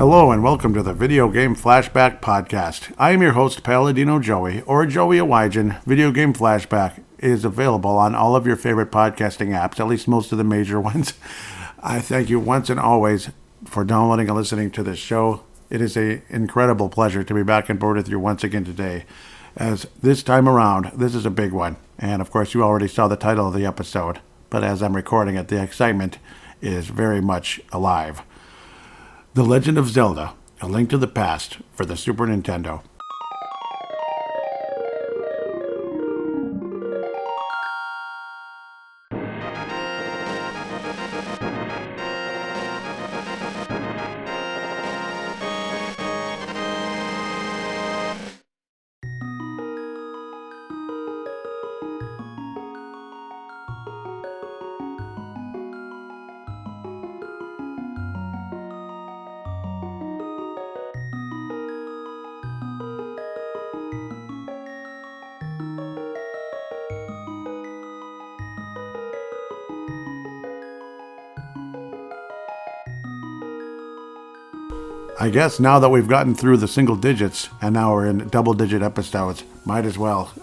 Hello and welcome to the Video Game Flashback Podcast. I am your host, Paladino Joey, or Joey Awajan. Video Game Flashback is available on all of your favorite podcasting apps, at least most of the major ones. I thank you once and always for downloading and listening to this show. It is an incredible pleasure to be back on board with you once again today, as this time around, this is a big one. And of course, you already saw the title of the episode, but as I'm recording it, the excitement is very much alive. The Legend of Zelda, A Link to the Past for the Super Nintendo. I guess now that we've gotten through the single digits and now we're in double-digit episodes, might as well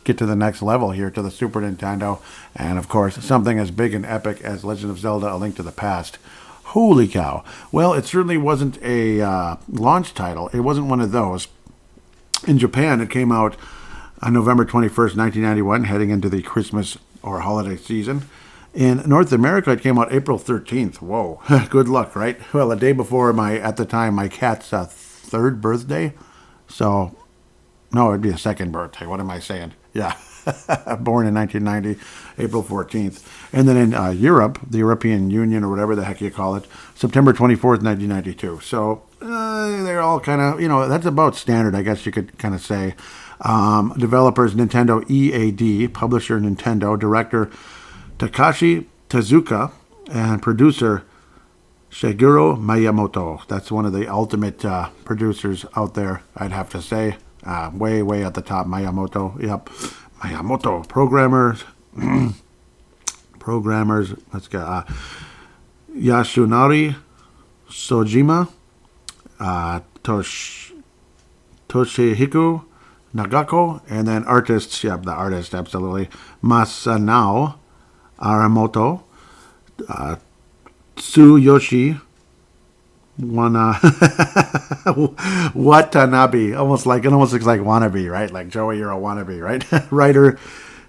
get to the next level here to the Super Nintendo. And of course, something as big and epic as Legend of Zelda: A Link to the Past. Holy cow. Well, it certainly wasn't a launch title. It wasn't one of those. In Japan, it came out on November 21st, 1991, heading into the Christmas or holiday season. In North America, it came out April 13th. Whoa, good luck, right? Well, a day before my cat's third birthday. So, no, it'd be a second birthday. What am I saying? Yeah, born in 1990, April 14th. And then in Europe, the European Union or whatever the heck you call it, September 24th, 1992. So, they're all kind of, that's about standard, I guess you could kind of say. Developers, Nintendo EAD, publisher, Nintendo, director, Takashi Tezuka, and producer Shigeru Miyamoto. That's one of the ultimate producers out there, I'd have to say. Way at the top, Miyamoto. Yep, Miyamoto. Programmers. Let's go. Yasunari Sojima, Toshihiko Nagako, and then artists. Yep, the artist, absolutely. Masanao Aramoto, Tsuyoshi Watanabe, almost looks like wannabe, right? Like Joey, you're a wannabe, right? Writer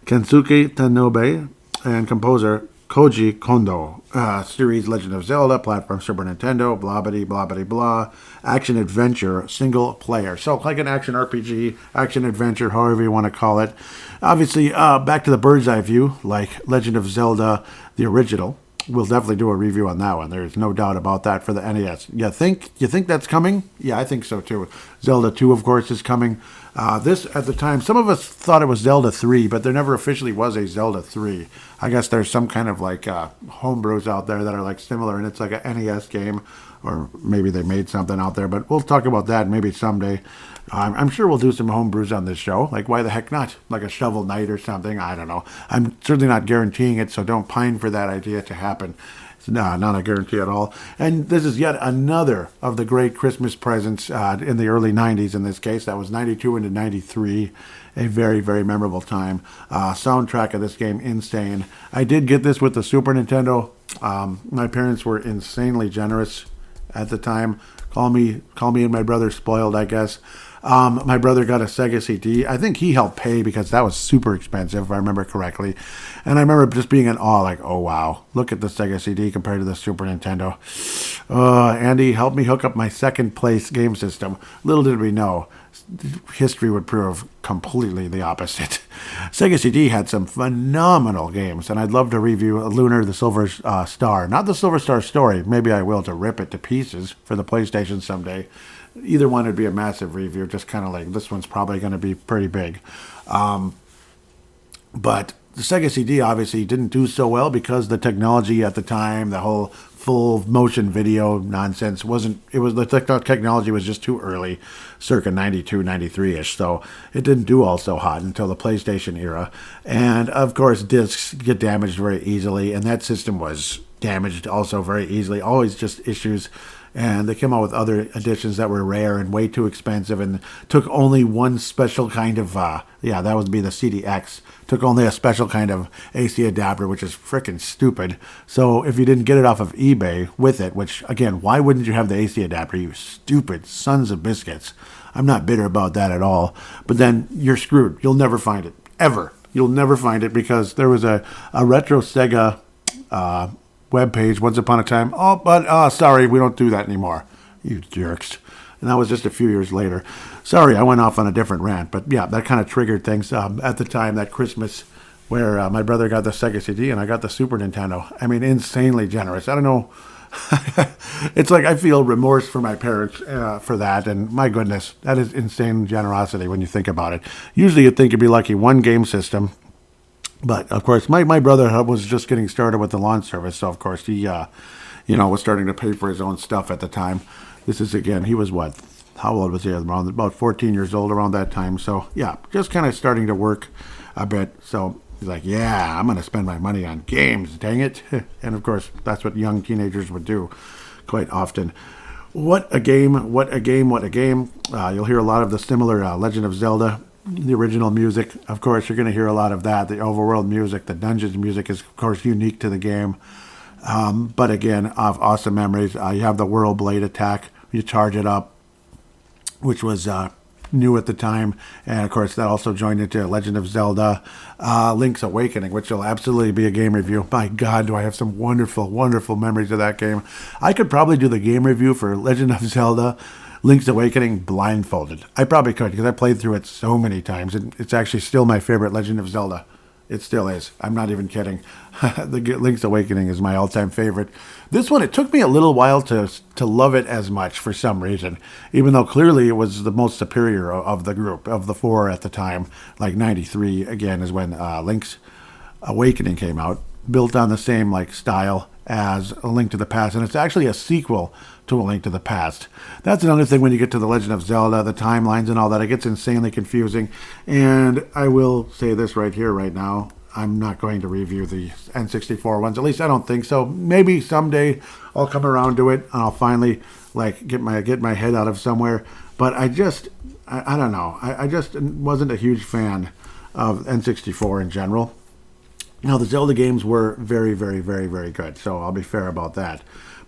Kensuke Tanobe and composer Koji Kondo. Series Legend of Zelda, platform Super Nintendo, blah blah blah. Action adventure, single player. So like an action RPG, action adventure, however you want to call it. Obviously, back to the bird's eye view, like Legend of Zelda, the original. We'll definitely do a review on that one. There's no doubt about that for the NES. You think that's coming? Yeah, I think so too. Zelda 2, of course, is coming. This, at the time, some of us thought it was Zelda 3, but there never officially was a Zelda 3. I guess there's some kind of like homebrews out there that are like similar, and it's like an NES game, or maybe they made something out there, but we'll talk about that maybe someday. I'm sure we'll do some homebrews on this show. Like, why the heck not? Like a Shovel Knight or something. I don't know. I'm certainly not guaranteeing it, so don't pine for that idea to happen. No, not a guarantee at all. And this is yet another of the great Christmas presents in the early 90s in this case. That was 92 into 93. A very, very memorable time. Soundtrack of this game, insane. I did get this with the Super Nintendo. My parents were insanely generous at the time. Call me and my brother spoiled, I guess. My brother got a Sega CD. I think he helped pay because that was super expensive, if I remember correctly. And I remember just being in awe, like, oh, wow, look at the Sega CD compared to the Super Nintendo. Andy helped me hook up my second place game system. Little did we know, history would prove completely the opposite. Sega CD had some phenomenal games, and I'd love to review Lunar the Silver Star. Not the Silver Star Story. Maybe I will, to rip it to pieces for the PlayStation someday. Either one would be a massive review, just kind of like this one's probably going to be pretty big. But the Sega CD obviously didn't do so well because the technology at the time, the whole full motion video nonsense the technology was just too early, circa 92, 93-ish, so it didn't do all so hot until the PlayStation era. And of course, discs get damaged very easily, and that system was damaged also very easily. Always just issues. And they came out with other editions that were rare and way too expensive and took only one special kind of, that would be the CDX. Took only a special kind of AC adapter, which is freaking stupid. So if you didn't get it off of eBay with it, which, again, why wouldn't you have the AC adapter, you stupid sons of biscuits? I'm not bitter about that at all. But then you're screwed. You'll never find it. Ever. You'll never find it because there was a retro Sega webpage once upon a time. Oh, but sorry, we don't do that anymore. You jerks. And that was just a few years later. Sorry, I went off on a different rant. But yeah, that kind of triggered things at the time, that Christmas, where my brother got the Sega CD and I got the Super Nintendo. I mean, insanely generous. I don't know. It's like I feel remorse for my parents for that. And my goodness, that is insane generosity when you think about it. Usually you'd think you'd be lucky one game system. But, of course, my brother was just getting started with the lawn service. So, of course, he, was starting to pay for his own stuff at the time. This is, again, he was what? How old was he? Around about 14 years old around that time. So, yeah, just kind of starting to work a bit. So, he's like, yeah, I'm going to spend my money on games, dang it. And, of course, that's what young teenagers would do quite often. What a game, what a game, what a game. You'll hear a lot of the similar Legend of Zelda. The original music, of course, you're going to hear a lot of that. The overworld music, the dungeons music is, of course, unique to the game. But again, awesome memories. You have the Whirl Blade attack. You charge it up, which was new at the time. And, of course, that also joined into Legend of Zelda, Link's Awakening, which will absolutely be a game review. My God, do I have some wonderful, wonderful memories of that game. I could probably do the game review for Legend of Zelda Link's Awakening blindfolded. I probably could because I played through it so many times. And it's actually still my favorite Legend of Zelda. It still is. I'm not even kidding. The Link's Awakening is my all-time favorite. This one, it took me a little while to love it as much for some reason, even though clearly it was the most superior of the group, of the four at the time. Like 93, again, is when Link's Awakening came out, built on the same style as A Link to the Past, and it's actually a sequel to A Link to the Past. That's another thing when you get to The Legend of Zelda, the timelines and all that, it gets insanely confusing. And I will say this right here, right now, I'm not going to review the N64 ones, at least I don't think so. Maybe someday I'll come around to it, and I'll finally get my head out of somewhere. But I don't know. I just wasn't a huge fan of N64 in general. Now, the Zelda games were very, very, very, very good, so I'll be fair about that.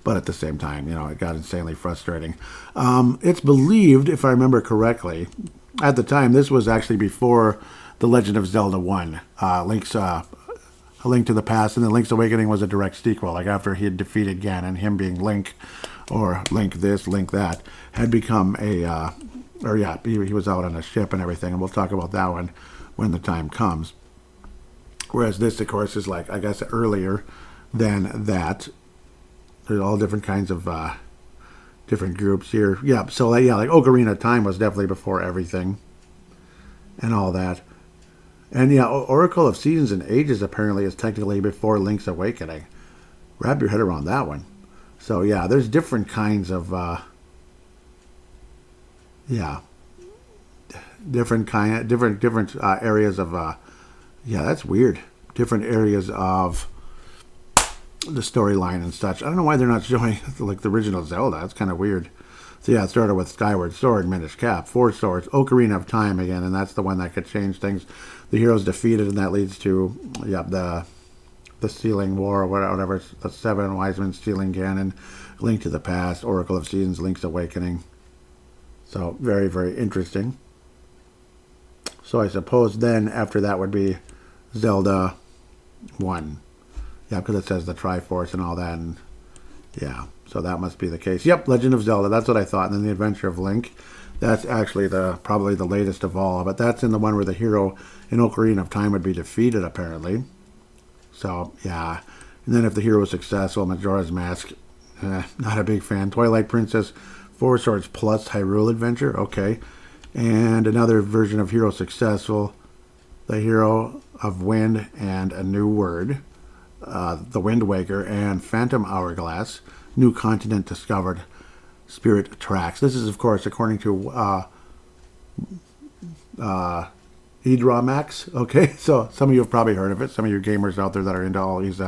But at the same time, it got insanely frustrating. It's believed, if I remember correctly, at the time, this was actually before The Legend of Zelda 1, A Link to the Past, and then Link's Awakening was a direct sequel, after he had defeated Ganon, him being Link, or Link this, Link that, had become he was out on a ship and everything, and we'll talk about that one when the time comes. Whereas this, of course, is I guess, earlier than that. There's all different kinds of different groups here. Yeah, so Ocarina of Time was definitely before everything and all that. And yeah, Oracle of Seasons and Ages apparently is technically before Link's Awakening. Wrap your head around that one. So yeah, there's different kinds of different areas of that's weird. Different areas of the storyline and such. I don't know why they're not showing the original Zelda. That's kind of weird. So yeah, it started with Skyward Sword, Minish Cap, Four Swords, Ocarina of Time again, and that's the one that could change things. The hero's defeated, and that leads to the Sealing War, or whatever. The Seven Wise Men stealing Ganon, Link to the Past, Oracle of Seasons, Link's Awakening. So very, very interesting. So I suppose then after that would be Zelda 1. Yeah, because it says the Triforce and all that. And yeah, so that must be the case. Yep, Legend of Zelda. That's what I thought. And then The Adventure of Link. That's actually probably the latest of all. But that's in the one where the hero in Ocarina of Time would be defeated, apparently. So, yeah. And then if the hero was successful, Majora's Mask. Not a big fan. Twilight Princess, Four Swords plus Hyrule Adventure. Okay. And another version of Hero Successful, The Hero of Wind and a New Word, The Wind Waker, and Phantom Hourglass, New Continent Discovered, Spirit Tracks. This is, of course, according to Edramax. Okay, so some of you have probably heard of it. Some of you gamers out there that are into all these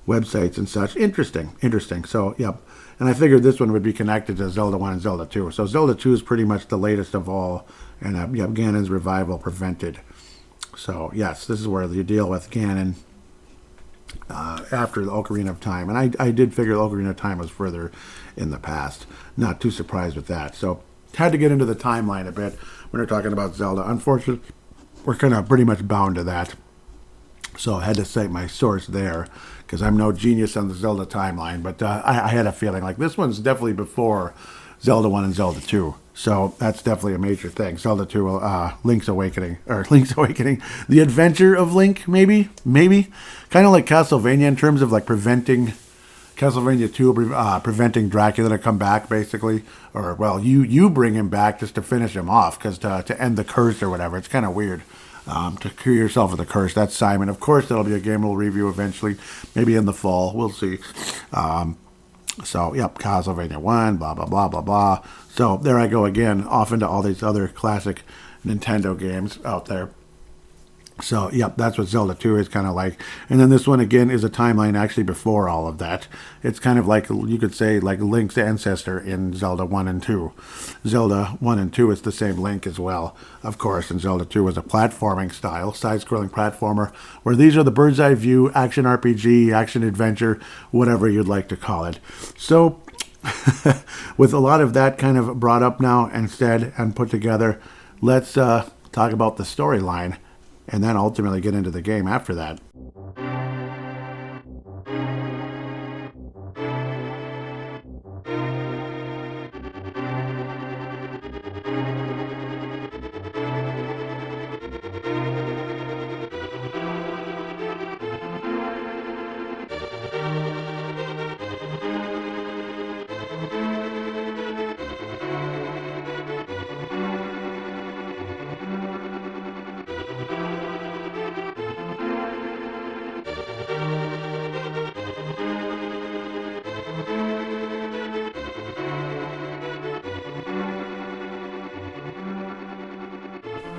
websites and such. Interesting. So, yep. And I figured this one would be connected to Zelda 1 and Zelda 2. So Zelda 2 is pretty much the latest of all, and yep, Ganon's revival prevented. So, yes, this is where you deal with Ganon after the Ocarina of Time. And I did figure the Ocarina of Time was further in the past. Not too surprised with that. So, had to get into the timeline a bit when we're talking about Zelda. Unfortunately, we're kind of pretty much bound to that. So I had to cite my source there because I'm no genius on the Zelda timeline. But I had a feeling like this one's definitely before Zelda 1 and Zelda 2. So that's definitely a major thing. Zelda 2, Link's Awakening. The Adventure of Link, maybe? Kind of like Castlevania in terms of like preventing Castlevania 2, preventing Dracula to come back, basically. Or, well, you bring him back just to finish him off, because to end the curse or whatever. It's kind of weird. To cure yourself of the curse. That's Simon. Of course, that'll be a game we'll review eventually. Maybe in the fall. We'll see. So, yep, Castlevania 1, blah, blah, blah, blah, blah. So, there I go again, off into all these other classic Nintendo games out there. So, yep, that's what Zelda 2 is kind of like. And then this one, again, is a timeline actually before all of that. It's kind of like, you could say, like Link's ancestor in Zelda 1 and 2. Zelda 1 and 2 is the same Link as well, of course. And Zelda 2 is a platforming style, side-scrolling platformer, where these are the bird's eye view, action RPG, action adventure, whatever you'd like to call it. So, with a lot of that kind of brought up now instead and put together, let's talk about the storyline. And then ultimately get into the game after that.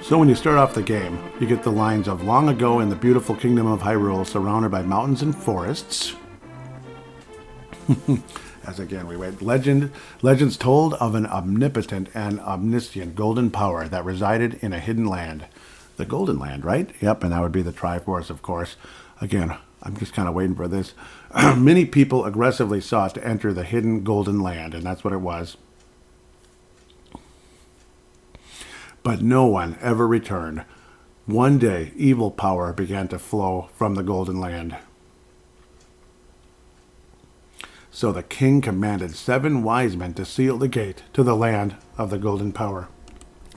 So when you start off the game, you get the lines of long ago in the beautiful kingdom of Hyrule, surrounded by mountains and forests. As again we wait, legends told of an omnipotent and omniscient golden power that resided in a hidden land. The Golden Land, right? Yep, and that would be the Triforce, of course. Again, I'm just kind of waiting for this. Many people aggressively sought to enter the hidden Golden Land, and that's what it was. But no one ever returned. One day, evil power began to flow from the Golden Land. So the king commanded 7 wise men to seal the gate to the land of the golden power.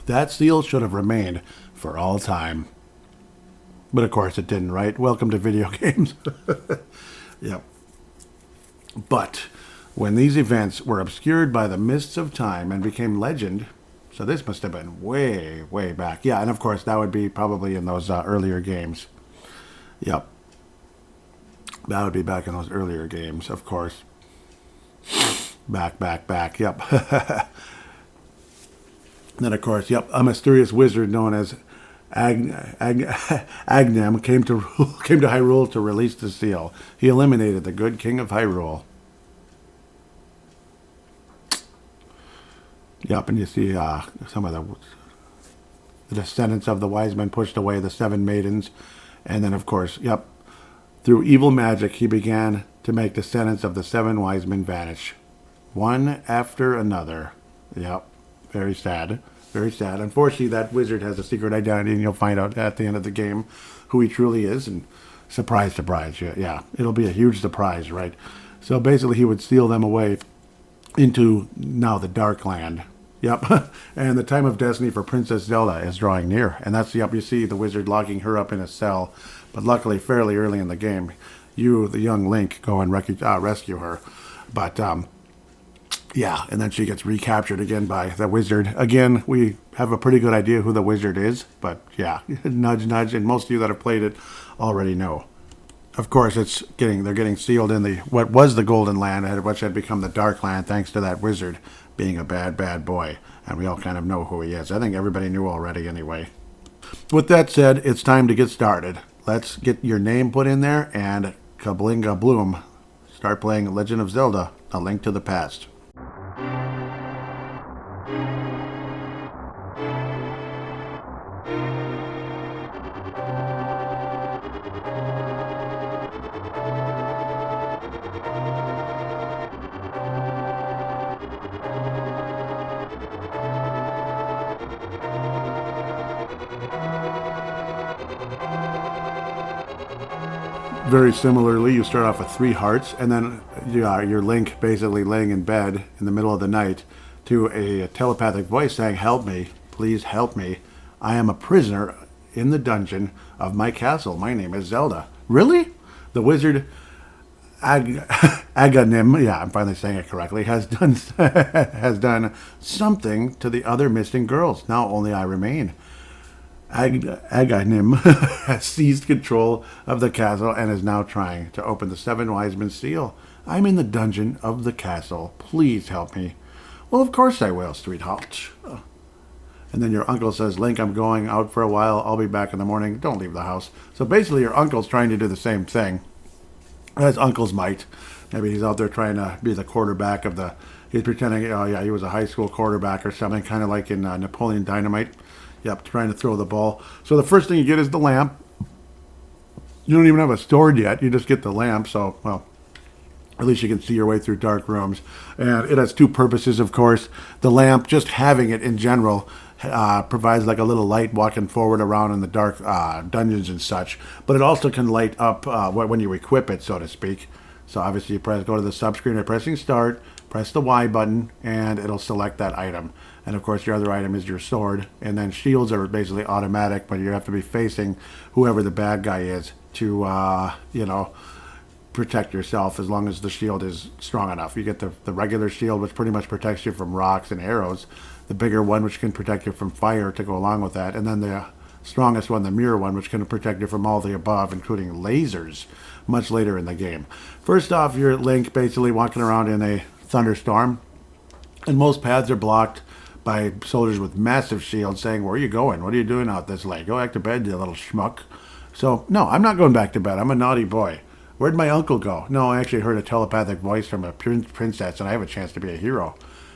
That seal should have remained for all time. But of course it didn't, right? Welcome to video games. Yep. But when these events were obscured by the mists of time and became legend, so this must have been way, way back. Yeah, and of course that would be probably in those earlier games. Yep. That would be back in those earlier games, of course. Back. Yep. Then, of course, yep, a mysterious wizard known as Agahnim came to Hyrule to release the seal. He eliminated the good king of Hyrule. Yep, and you see some of the descendants of the wise men pushed away the 7 maidens. And then, of course, yep, through evil magic, he began to make descendants of the 7 wise men vanish. One after another. Yep, very sad. Very sad. Unfortunately, that wizard has a secret identity, and you'll find out at the end of the game who he truly is. And surprise, yeah, it'll be a huge surprise, right? So basically, he would seal them away into now the Dark Land. Yep. And the time of destiny for Princess Zelda is drawing near. And that's, yep, you see the wizard locking her up in a cell. But luckily, fairly early in the game, you, the young Link, go and rescue her. But, yeah, and then she gets recaptured again by the wizard. Again, we have a pretty good idea who the wizard is. But, yeah, nudge, nudge. And most of you that have played it already know. Of course, they're getting sealed in what was the Golden Land, which had become the Dark Land, thanks to that wizard being a bad, bad boy. And we all kind of know who he is. I think everybody knew already anyway. With that said, it's time to get started. Let's get your name put in there and kablinga bloom. Start playing Legend of Zelda, A Link to the Past. Very similarly, you start off with 3 hearts, and then your Link basically laying in bed in the middle of the night to a telepathic voice saying, "Help me, please help me. I am a prisoner in the dungeon of my castle. My name is Zelda." Really? The wizard Agahnim, yeah, I'm finally saying it correctly, has done has done something to the other missing girls. Now only I remain. Agahnim has seized control of the castle and is now trying to open the 7 wise men's seal. I'm in the dungeon of the castle. Please help me. Well, of course I will, sweetheart. And then your uncle says, "Link, I'm going out for a while. I'll be back in the morning. Don't leave the house." So basically your uncle's trying to do the same thing, as uncles might. Maybe he's out there trying to be the quarterback of the... He's pretending, oh yeah, he was a high school quarterback or something, kind of like in Napoleon Dynamite. Yep, trying to throw the ball. So the first thing you get is the lamp. You don't even have a sword yet. You just get the lamp. So, well, at least you can see your way through dark rooms. And it has 2 purposes, of course. The lamp, just having it in general, provides like a little light walking forward around in the dark dungeons and such. But it also can light up when you equip it, so to speak. So obviously you go to the subscreen by pressing start, press the Y button, and it'll select that item. And of course your other item is your sword. And then shields are basically automatic, but you have to be facing whoever the bad guy is to, protect yourself, as long as the shield is strong enough. You get the regular shield, which pretty much protects you from rocks and arrows. The bigger one, which can protect you from fire to go along with that. And then the strongest one, the mirror one, which can protect you from all the above, including lasers, much later in the game. First off, you're Link basically walking around in a thunderstorm, and most paths are blocked by soldiers with massive shields saying, "Where are you going? What are you doing out this late? Go back to bed, you little schmuck." So, no, I'm not going back to bed. I'm a naughty boy. Where'd my uncle go? No, I actually heard a telepathic voice from a princess, and I have a chance to be a hero.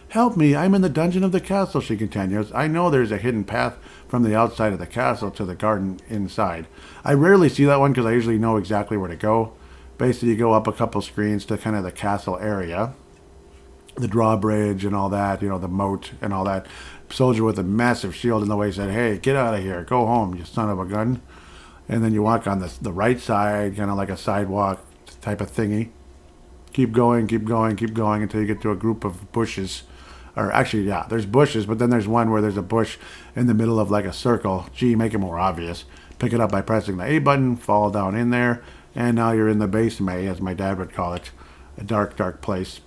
"Help me, I'm in the dungeon of the castle," she continues. "I know there's a hidden path from the outside of the castle to the garden inside." I rarely see that one because I usually know exactly where to go. Basically, you go up a couple screens to kind of the castle area, the drawbridge and all that, the moat and all that. Soldier with a massive shield in the way said, "Hey, get out of here. Go home, you son of a gun." And then you walk on the right side, kind of like a sidewalk type of thingy. Keep going, keep going, keep going until you get to a group of bushes. Or actually, yeah, there's bushes, but then there's one where there's a bush in the middle of like a circle. Gee, make it more obvious. Pick it up by pressing the A button, fall down in there, and now you're in the basement, as my dad would call it. A dark, dark place.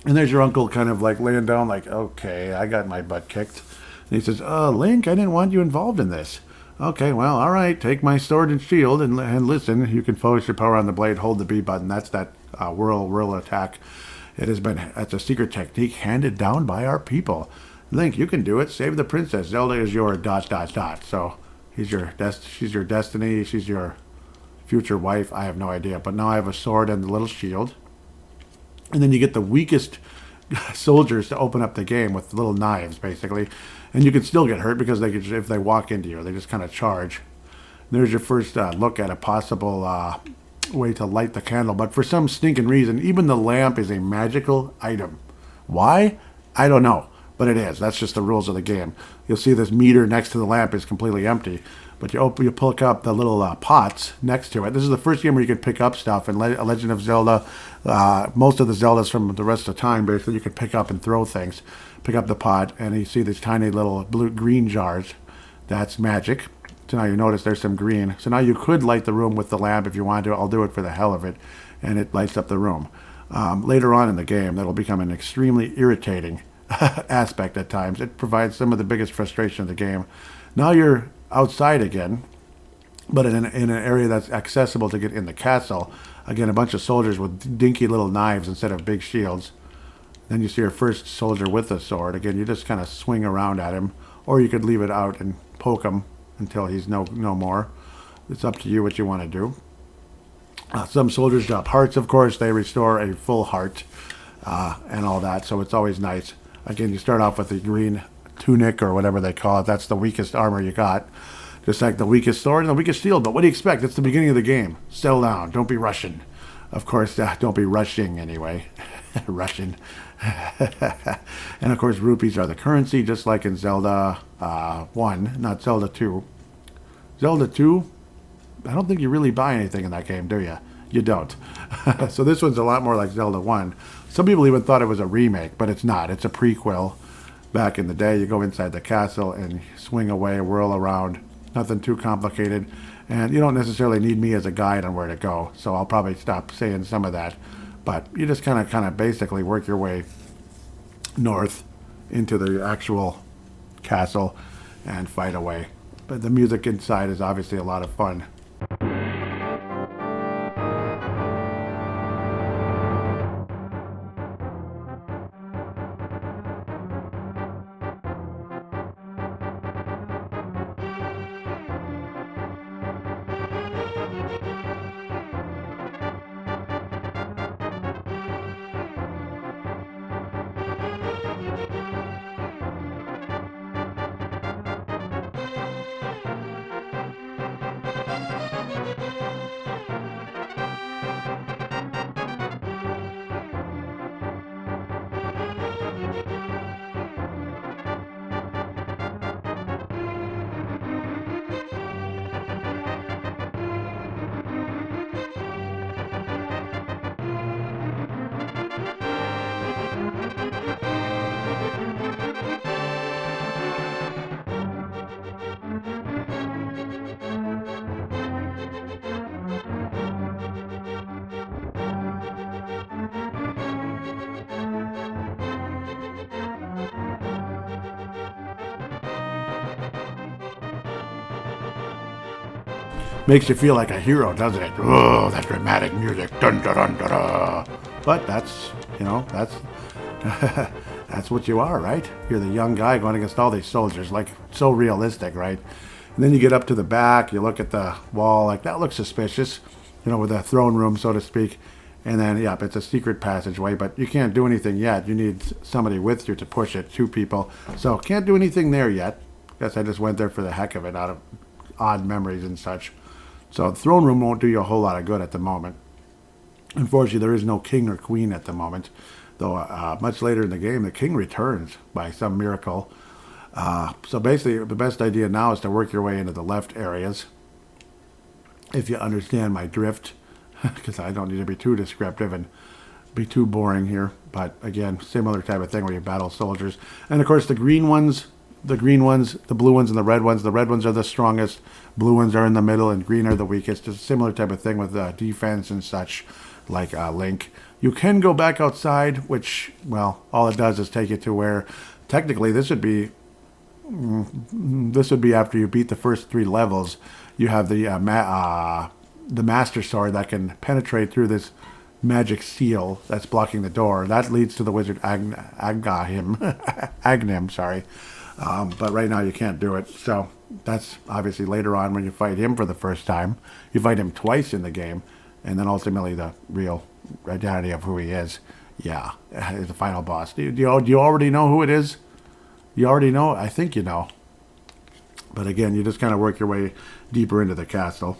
And there's your uncle kind of like laying down like, "Okay, I got my butt kicked." And he says, "Link, I didn't want you involved in this." "Okay, well, all right, take my sword and shield and listen. You can focus your power on the blade, hold the B button." That's that whirl attack. It's a secret technique handed down by our people. "Link, you can do it. Save the princess. Zelda is your ... So she's your destiny. She's your future wife. I have no idea. But now I have a sword and a little shield. And then you get the weakest soldiers to open up the game with little knives, basically. And you can still get hurt because if they walk into you, they just kind of charge. There's your first look at a possible way to light the candle. But for some stinking reason, even the lamp is a magical item. Why? I don't know. But it is. That's just the rules of the game. You'll see this meter next to the lamp is completely empty. But you pick up the little pots next to it. This is the first game where you can pick up stuff. In Legend of Zelda, most of the Zeldas from the rest of the time, basically, you can pick up and throw things. Pick up the pot, and you see these tiny little green jars. That's magic. So now you notice there's some green. So now you could light the room with the lamp if you want to. I'll do it for the hell of it. And it lights up the room. Later on in the game, that'll become an extremely irritating aspect at times. It provides some of the biggest frustration of the game. Now you're outside again, but in an area that's accessible to get in the castle. Again, a bunch of soldiers with dinky little knives instead of big shields. Then you see your first soldier with a sword. Again, you just kind of swing around at him, or you could leave it out and poke him until he's no more. It's up to you what you want to do. Some soldiers drop hearts, of course. They restore a full heart and all that, so it's always nice. Again, you start off with the green tunic or whatever they call it. That's the weakest armor you got. Just like the weakest sword and the weakest shield. But what do you expect? It's the beginning of the game. Settle down. Don't be rushing. Of course, don't be rushing anyway. Russian. And of course, rupees are the currency, just like in Zelda 1, not Zelda 2. Zelda 2, I don't think you really buy anything in that game, do you? You don't. So this one's a lot more like Zelda 1. Some people even thought it was a remake, but it's not. It's a prequel. Back in the day, you go inside the castle and swing away, whirl around. Nothing too complicated. And you don't necessarily need me as a guide on where to go, so I'll probably stop saying some of that. But you just kind of basically work your way north into the actual castle and fight away. But the music inside is obviously a lot of fun. Makes you feel like a hero, doesn't it? Oh, that dramatic music. Dun, dun, dun, dun, dun. But that's, that's what you are, right? You're the young guy going against all these soldiers, like so realistic, right? And then you get up to the back, you look at the wall, like that looks suspicious, with the throne room, so to speak. And then, yep, it's a secret passageway, but you can't do anything yet. You need somebody with you to push it, 2 people. So can't do anything there yet. Guess I just went there for the heck of it, out of odd memories and such. So the throne room won't do you a whole lot of good at the moment. Unfortunately, there is no king or queen at the moment, though much later in the game, the king returns by some miracle. So basically, the best idea now is to work your way into the left areas, if you understand my drift, because I don't need to be too descriptive and be too boring here. But again, similar type of thing where you battle soldiers. And of course, the green ones, the blue ones, and the red ones. The red ones are the strongest, blue ones are in the middle, and green are the weakest. It's a similar type of thing with defense and such, like Link. You can go back outside, which, well, all it does is take you to where, technically, this would be after you beat the first 3 levels. You have the Master Sword that can penetrate through this magic seal that's blocking the door. That leads to the wizard Agahnim, sorry. But right now you can't do it. So that's obviously later on when you fight him for the first time. You fight him twice in the game, and then ultimately the real identity of who he is, is the final boss. Do you already know who it is? You already know? I think you know. But again, you just kind of work your way deeper into the castle.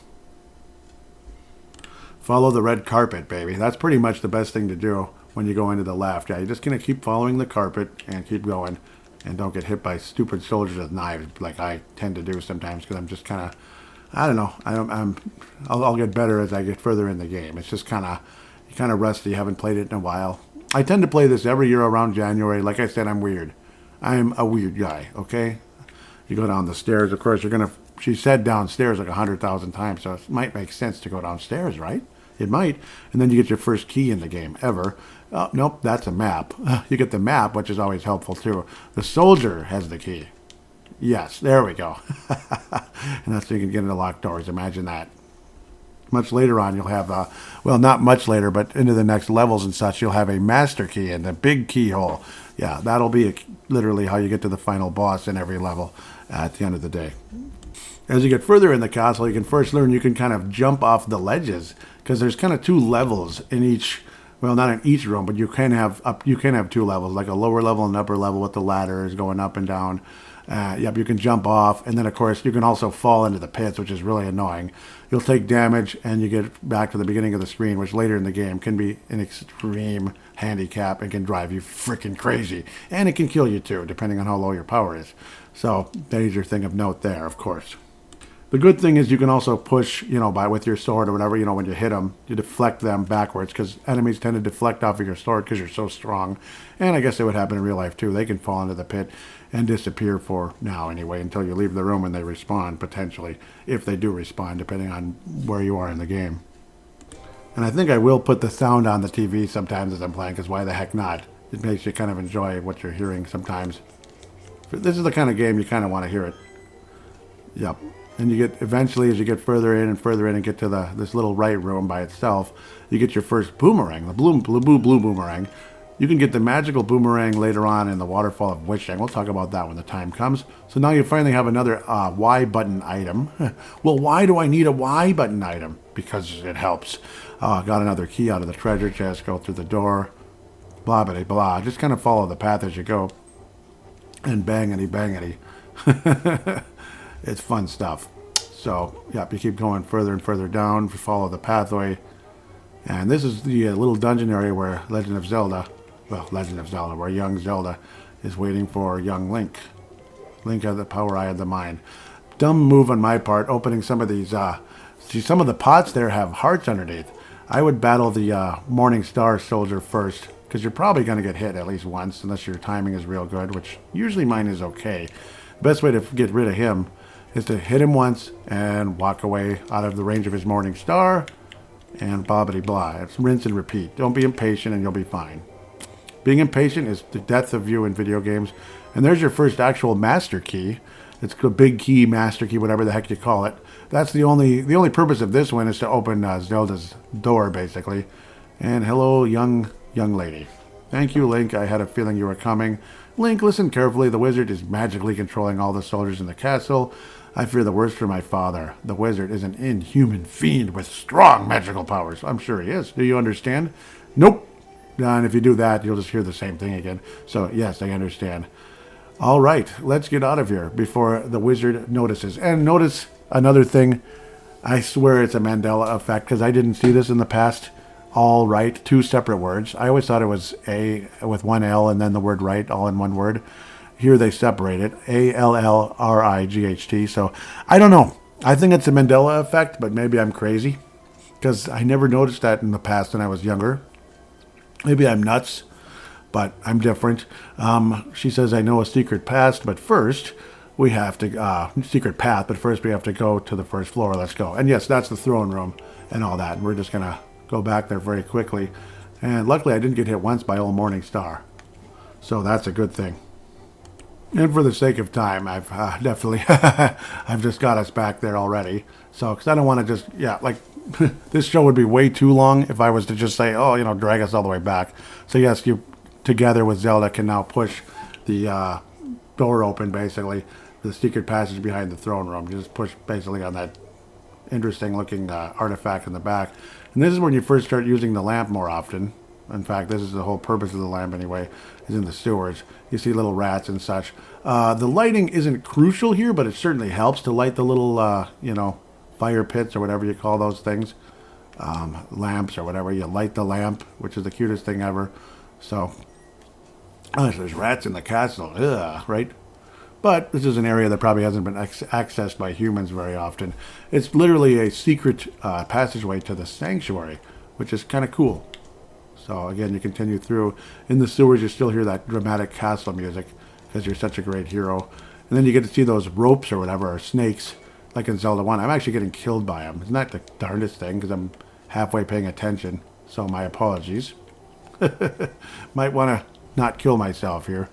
Follow the red carpet, baby. That's pretty much the best thing to do when you go into the left. Yeah, you're just going to keep following the carpet and keep going. And don't get hit by stupid soldiers with knives like I tend to do sometimes, because I'm just kind of, I don't know. I'll get better as I get further in the game. It's just kind of rusty. Haven't played it in a while. I tend to play this every year around January. Like I said, I'm weird. I'm a weird guy, okay? You go down the stairs, of course, she said downstairs like 100,000 times, so it might make sense to go downstairs, right? It might. And then you get your first key in the game ever. Oh, nope, that's a map. You get the map, which is always helpful too. The soldier has the key. Yes, there we go. And that's so you can get into locked doors. Imagine that. Much later on, you'll have, well, not much later, but into the next levels and such, you'll have a master key and a big keyhole. Yeah, that'll be literally how you get to the final boss in every level at the end of the day. As you get further in the castle, you can first learn you can kind of jump off the ledges, because there's kind of two levels in each. Well, not in each room, but you can have two levels, like a lower level and upper level with the ladders going up and down. Yep, you can jump off, and then of course you can also fall into the pits, which is really annoying. You'll take damage, and you get back to the beginning of the screen, which later in the game can be an extreme handicap and can drive you freaking crazy, and it can kill you too, depending on how low your power is. So there's your thing of note there, of course. The good thing is you can also push, with your sword or whatever, when you hit them, you deflect them backwards, because enemies tend to deflect off of your sword because you're so strong. And I guess it would happen in real life too. They can fall into the pit and disappear for now anyway, until you leave the room and they respawn, potentially, if they do respawn, depending on where you are in the game. And I think I will put the sound on the TV sometimes as I'm playing, because why the heck not? It makes you kind of enjoy what you're hearing sometimes. This is the kind of game you kind of want to hear it. Yep. And you get, eventually, as you get further in and get to this little right room by itself, you get your first boomerang, the blue boomerang. You can get the magical boomerang later on in the Waterfall of Wishing. We'll talk about that when the time comes. So now you finally have another Y button item. Well, why do I need a Y button item? Because it helps. Got another key out of the treasure chest, go through the door, blah, blah, blah. Just kind of follow the path as you go. And bangity, bangity. It's fun stuff. So, yep, you keep going further and further down, follow the pathway. And this is the little dungeon area where Legend of Zelda, where young Zelda is waiting for young Link. Link had the power eye of the mind. Dumb move on my part, opening some of these, see, some of the pots there have hearts underneath. I would battle the Morning Star soldier first, because you're probably going to get hit at least once, unless your timing is real good, which usually mine is okay. Best way to get rid of him is to hit him once and walk away out of the range of his Morning Star, and bobbity blah. It's rinse and repeat. Don't be impatient and you'll be fine. Being impatient is the death of you in video games. And there's your first actual master key. It's a big key, master key, whatever the heck you call it. That's the only purpose of this one is to open Zelda's door, basically. And hello, young lady. Thank you, Link. I had a feeling you were coming. Link, listen carefully. The wizard is magically controlling all the soldiers in the castle. I fear the worst for my father. The wizard is an inhuman fiend with strong magical powers. I'm sure he is. Do you understand? Nope. And if you do that, you'll just hear the same thing again. So, yes, I understand. All right, let's get out of here before the wizard notices. And notice another thing. I swear it's a Mandela effect, because I didn't see this in the past. All right, two separate words. I always thought it was A with one L and then the word right all in one word. Here they separate it, ALLRIGHT. So I don't know. I think it's a Mandela effect, but maybe I'm crazy, because I never noticed that in the past when I was younger. Maybe I'm nuts, but I'm different. She says, I know a secret path, but first we have to, first we have to go to the first floor. Let's go. And yes, that's the throne room and all that. And we're just going to go back there very quickly. And luckily I didn't get hit once by old Morning Star. So that's a good thing. And for the sake of time, I've definitely, I've just got us back there already. So, because I don't want to just, this show would be way too long if I was to just say, drag us all the way back. So yes, you, together with Zelda, can now push the door open, basically, the secret passage behind the throne room. You just push, basically, on that interesting-looking artifact in the back. And this is when you first start using the lamp more often. In fact, this is the whole purpose of the lamp anyway, is in the sewers. You see little rats and such. The lighting isn't crucial here, but it certainly helps to light the little, fire pits or whatever you call those things. Lamps or whatever. You light the lamp, which is the cutest thing ever. So, there's rats in the castle. Ugh, right? But this is an area that probably hasn't been accessed by humans very often. It's literally a secret passageway to the sanctuary, which is kind of cool. So again, you continue through. In the sewers, you still hear that dramatic castle music because you're such a great hero. And then you get to see those ropes or whatever, or snakes, like in Zelda 1. I'm actually getting killed by them. Isn't that the darndest thing? Because I'm halfway paying attention. So my apologies. Might want to not kill myself here.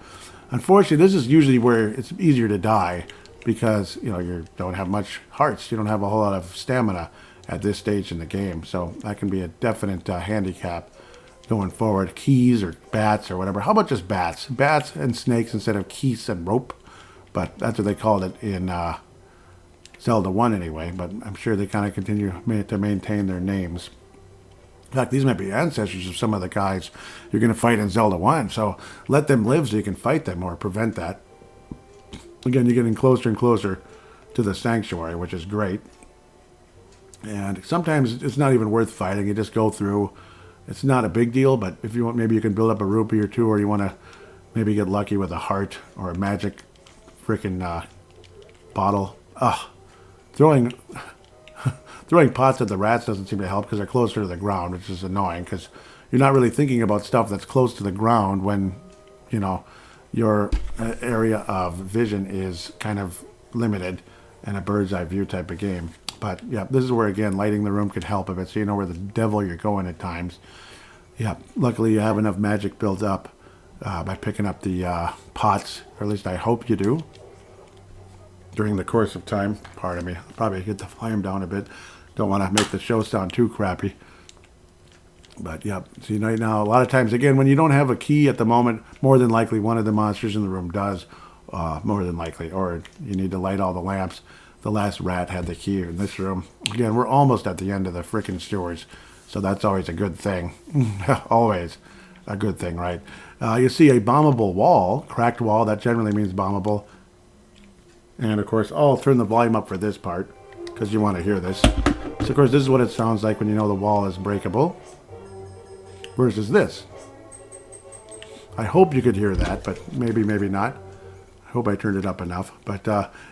Unfortunately, this is usually where it's easier to die because, you don't have much hearts. You don't have a whole lot of stamina at this stage in the game. So that can be a definite handicap going forward. Keys or bats or whatever. How about just bats? Bats and snakes instead of keys and rope. But that's what they called it in Zelda 1 anyway. But I'm sure they kind of continue to maintain their names. In fact, these might be ancestors of some of the guys you're going to fight in Zelda 1. So let them live so you can fight them or prevent that. Again, you're getting closer and closer to the sanctuary, which is great. And sometimes it's not even worth fighting. You just go through. It's not a big deal, but if you want, maybe you can build up a rupee or two, or you want to maybe get lucky with a heart or a magic freaking bottle. Throwing pots at the rats doesn't seem to help because they're closer to the ground, which is annoying because you're not really thinking about stuff that's close to the ground when, you know, your area of vision is kind of limited in a bird's eye view type of game. But yeah, this is where, again, lighting the room could help a bit so you know where the devil you're going at times. Yeah, luckily you have enough magic built up by picking up the pots, or at least I hope you do, during the course of time. Pardon me. I'll probably get the volume down a bit. Don't want to make the show sound too crappy. But yeah, see right now, a lot of times, again, when you don't have a key at the moment, more than likely one of the monsters in the room does, more than likely, or you need to light all the lamps. The last rat had the key in this room. Again, we're almost at the end of the frickin' sewers, so that's always a good thing. Always a good thing, right? You see a bombable wall, cracked wall, that generally means bombable. And of course, I'll turn the volume up for this part, because you want to hear this. So of course, this is what it sounds like when you know the wall is breakable. Versus this. I hope you could hear that, but maybe not. I hope I turned it up enough. But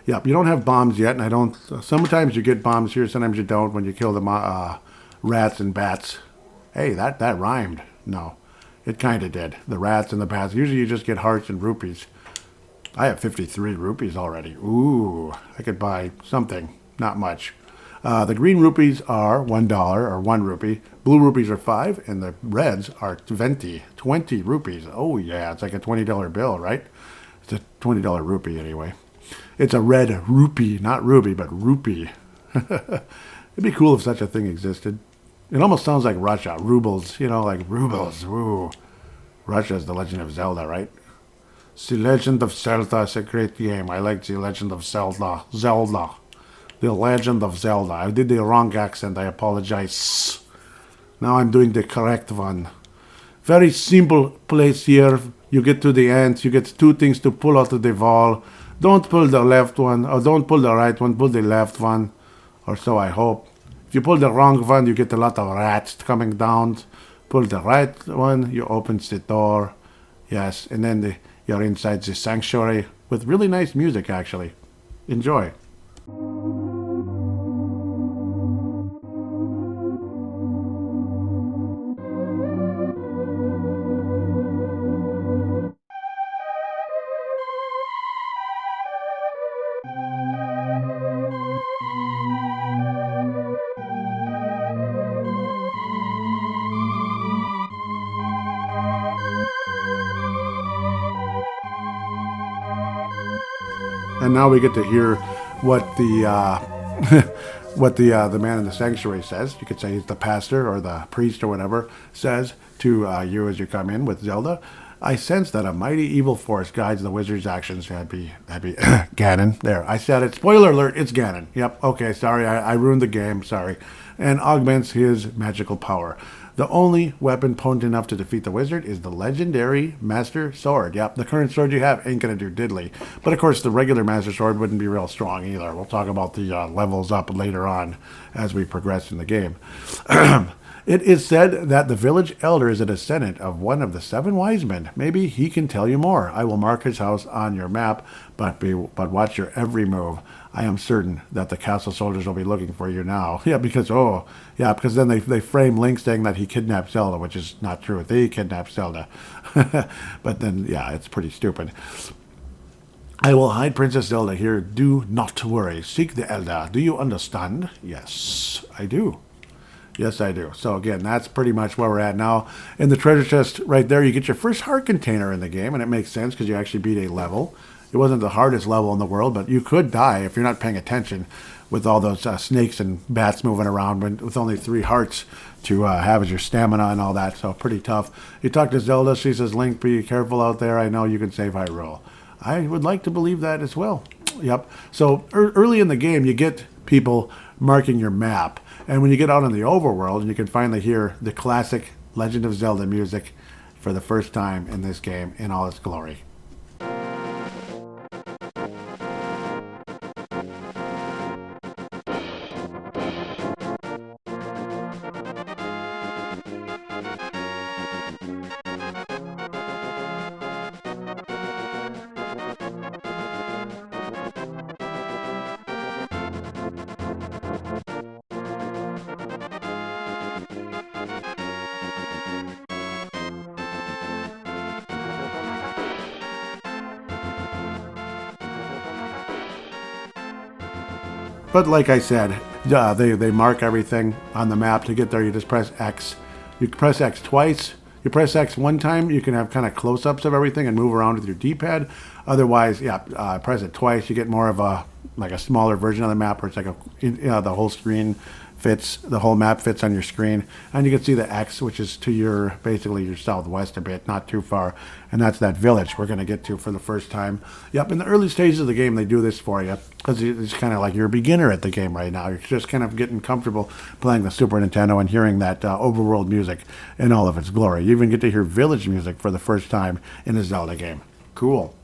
yeah, you don't have bombs yet, and I don't. Sometimes you get bombs here, sometimes you don't when you kill the rats and bats. Hey, that rhymed. No, it kind of did. The rats and the bats. Usually you just get hearts and rupees. I have 53 rupees already. Ooh, I could buy something. Not much. The green rupees are $1 or 1 rupee. Blue rupees are 5, and the reds are 20 rupees. Oh yeah, it's like a $20 bill, right? It's a $20 rupee anyway. It's a red rupee, not ruby, but rupee. It'd be cool if such a thing existed. It almost sounds like Russia, rubles, you know, like rubles. Ooh, Russia is the Legend of Zelda, right? The Legend of Zelda is a great game. I like the Legend of Zelda. The Legend of Zelda. I did the wrong accent. I apologize. Now I'm doing the correct one. Very simple place here. You get to the end. You get 2 things to pull out of the wall. Don't pull the left one, or don't pull the right one. Pull the left one, or so I hope. If you pull the wrong one, you get a lot of rats coming down. Pull the right one, you open the door. Yes, and then you're inside the sanctuary with really nice music, actually. Enjoy. And now we get to hear what the what the man in the sanctuary says. You could say he's the pastor or the priest or whatever says to you as you come in with Zelda. I sense that a mighty evil force guides the wizard's actions. That'd be Ganon. There, I said it. Spoiler alert, it's Ganon. Yep, okay, sorry, I ruined the game, sorry. And augments his magical power. The only weapon potent enough to defeat the wizard is the legendary Master Sword. Yep, the current sword you have ain't going to do diddly. But of course, the regular Master Sword wouldn't be real strong either. We'll talk about the levels up later on as we progress in the game. It is said that the village elder is a descendant of one of the 7 wise men. Maybe he can tell you more. I will mark his house on your map, but watch your every move. I am certain that the castle soldiers will be looking for you now. Yeah, because then they frame Link saying that he kidnapped Zelda, which is not true. They kidnapped Zelda. But then, yeah, it's pretty stupid. I will hide Princess Zelda here. Do not worry. Seek the Elder. Do you understand? Yes, I do. Yes, I do. So again, that's pretty much where we're at now. In the treasure chest right there, you get your first heart container in the game, and it makes sense because you actually beat a level. It wasn't the hardest level in the world, but you could die if you're not paying attention with all those snakes and bats moving around with only 3 hearts to have as your stamina and all that. So pretty tough. You talk to Zelda. She says, Link, be careful out there. I know you can save Hyrule. I would like to believe that as well. Yep. So early in the game, you get people marking your map. And when you get out in the overworld, you can finally hear the classic Legend of Zelda music for the first time in this game in all its glory. But like I said, they mark everything on the map. To get there, you just press X. You press X twice. You press X one time, you can have kind of close-ups of everything and move around with your D-pad. Otherwise, press it twice. You get more of a smaller version of the map, where it's like the whole screen fits, the whole map fits on your screen, and you can see the X, which is to your basically your southwest a bit, not too far, and that's that village we're going to get to for the first time. Yep, in the early stages of the game, they do this for you because it's kind of like you're a beginner at the game right now. You're just kind of getting comfortable playing the Super Nintendo and hearing that overworld music in all of its glory. You even get to hear village music for the first time in a Zelda game. Cool.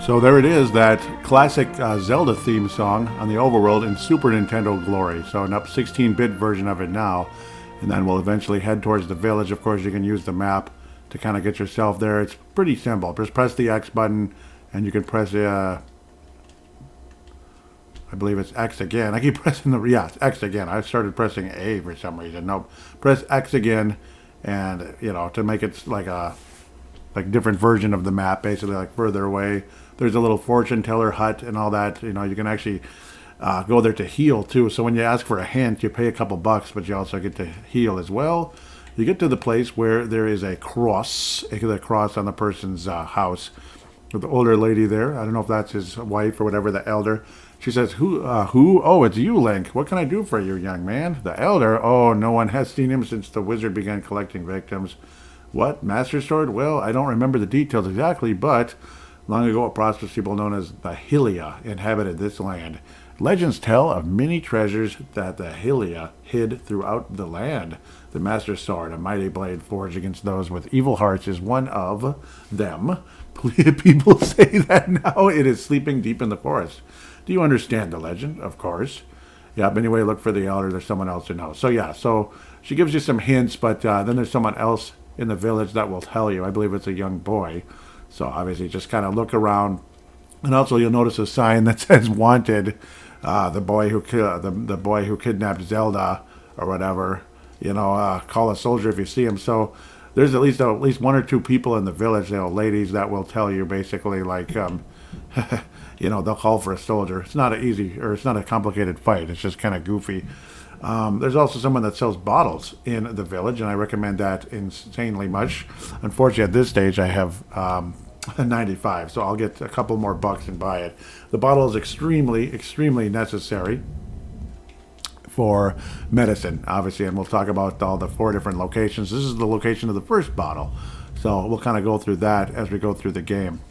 So there it is, that classic Zelda theme song on the overworld in Super Nintendo glory. So an up 16-bit version of it now. And then we'll eventually head towards the village. Of course, you can use the map to kind of get yourself there. It's pretty simple. Just press the X button, and you can press, I believe it's X again. I keep pressing it's X again. I started pressing A for some reason. Nope. Press X again, and, to make it like a different version of the map, basically like further away. There's a little fortune teller hut and all that. You can actually go there to heal too. So when you ask for a hint, you pay a couple bucks, but you also get to heal as well. You get to the place where there is a cross on the person's house with the older lady there. I don't know if that's his wife or whatever, the elder. She says, who? Oh, it's you, Link. What can I do for you, young man? The elder? Oh, no one has seen him since the wizard began collecting victims. What? Master Sword? Well, I don't remember the details exactly, but long ago a prosperous people known as the Hylia inhabited this land. Legends tell of many treasures that the Hylia hid throughout the land. The Master Sword, a mighty blade forged against those with evil hearts, is one of them. People say that now it is sleeping deep in the forest. Do you understand the legend? Of course. Yep, anyway, look for the elder. There's someone else who knows. So she gives you some hints, but then there's someone else in the village that will tell you. I believe it's a young boy. So obviously just kind of look around. And also you'll notice a sign that says wanted, the boy who kidnapped Zelda or whatever. Call a soldier if you see him. So there's at least one or two people in the village, ladies, that will tell you basically they'll call for a soldier. It's not it's not a complicated fight. It's just kind of goofy. There's also someone that sells bottles in the village, and I recommend that insanely much. Unfortunately, at this stage, I have 95, so I'll get a couple more bucks and buy it. The bottle is extremely, extremely necessary for medicine, obviously, and we'll talk about all the 4 different locations. This is the location of the first bottle, so we'll kind of go through that as we go through the game.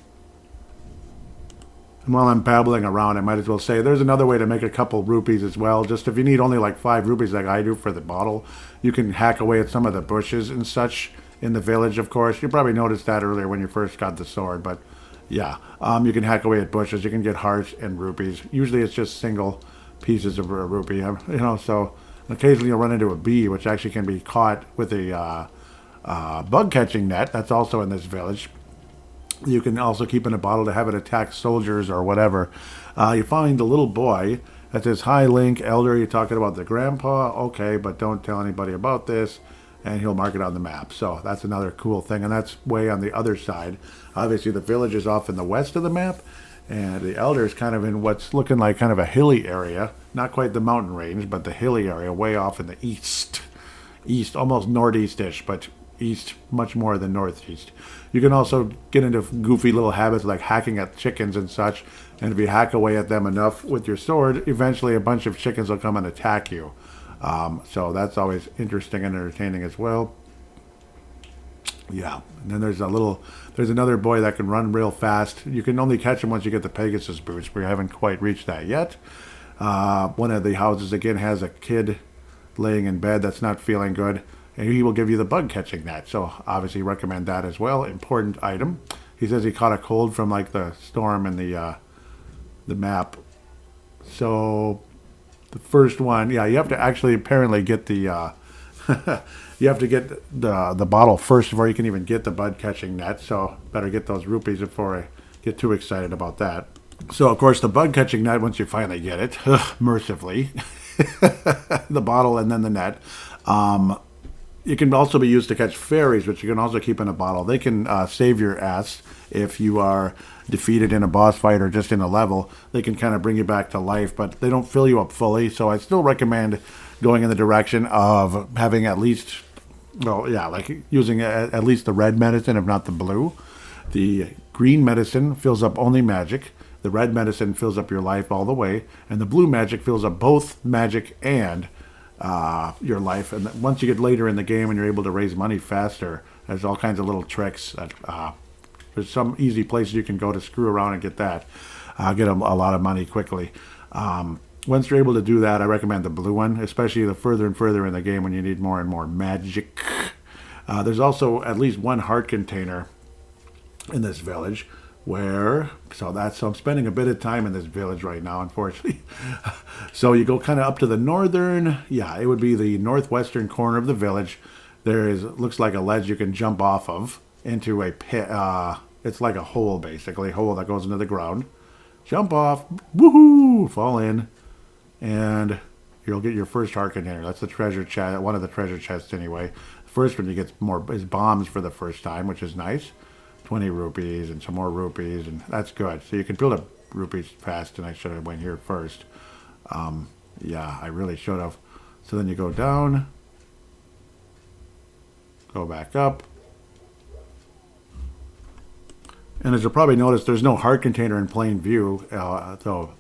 And while I'm babbling around, I might as well say there's another way to make a couple rupees as well. Just if you need only like 5 rupees like I do for the bottle, you can hack away at some of the bushes and such in the village, of course. You probably noticed that earlier when you first got the sword, but yeah. You can hack away at bushes. You can get hearts and rupees. Usually it's just single pieces of a rupee, so occasionally you'll run into a bee, which actually can be caught with a bug catching net. That's also in this village. You can also keep in a bottle to have it attack soldiers or whatever. You find the little boy that says, "Hi, Link, Elder, you're talking about the grandpa? Okay, but don't tell anybody about this." And he'll mark it on the map. So that's another cool thing. And that's way on the other side. Obviously, the village is off in the west of the map. And the Elder is kind of in what's looking like kind of a hilly area. Not quite the mountain range, but the hilly area way off in the east. East, almost northeast-ish, but east much more than northeast. You can also get into goofy little habits like hacking at chickens and such. And if you hack away at them enough with your sword, eventually a bunch of chickens will come and attack you. So that's always interesting and entertaining as well. Yeah, and then there's another boy that can run real fast. You can only catch him once you get the Pegasus boots. We haven't quite reached that yet. One of the houses again has a kid laying in bed that's not feeling good, and he will give you the bug catching net. So obviously recommend that as well. Important item. He says he caught a cold from like the storm and the map. So the first one, yeah, you have to actually apparently get the you have to get the bottle first before you can even get the bug catching net. So better get those rupees before I get too excited about that. So of course the bug catching net, once you finally get it, mercifully, the bottle and then the net. It can also be used to catch fairies, which you can also keep in a bottle. They can save your ass if you are defeated in a boss fight or just in a level. They can kind of bring you back to life, but they don't fill you up fully. So I still recommend going in the direction of having at least, well, yeah, like using at least the red medicine, if not the blue. The green medicine fills up only magic. The red medicine fills up your life all the way. And the blue magic fills up both magic and your life. And once you get later in the game and you're able to raise money faster, there's all kinds of little tricks. There's some easy places you can go to screw around and get that. Get a lot of money quickly. Once you're able to do that, I recommend the blue one, especially the further and further in the game when you need more and more magic. There's also at least one heart container in this village so I'm spending a bit of time in this village right now, unfortunately. So you go kind of up to the it would be the northwestern corner of the village. Looks like a ledge you can jump off of into a pit. It's like a hole, basically, a hole that goes into the ground. Jump off, woohoo, fall in, and you'll get your first heart container. That's the treasure chest, one of the treasure chests anyway. The first one you get is bombs for the first time, which is nice. 20 rupees and some more rupees, and that's good. So you can build up rupees fast, and I should have went here first. Yeah, I really should have. So then you go down, go back up. And as you'll probably notice, there's no heart container in plain view. So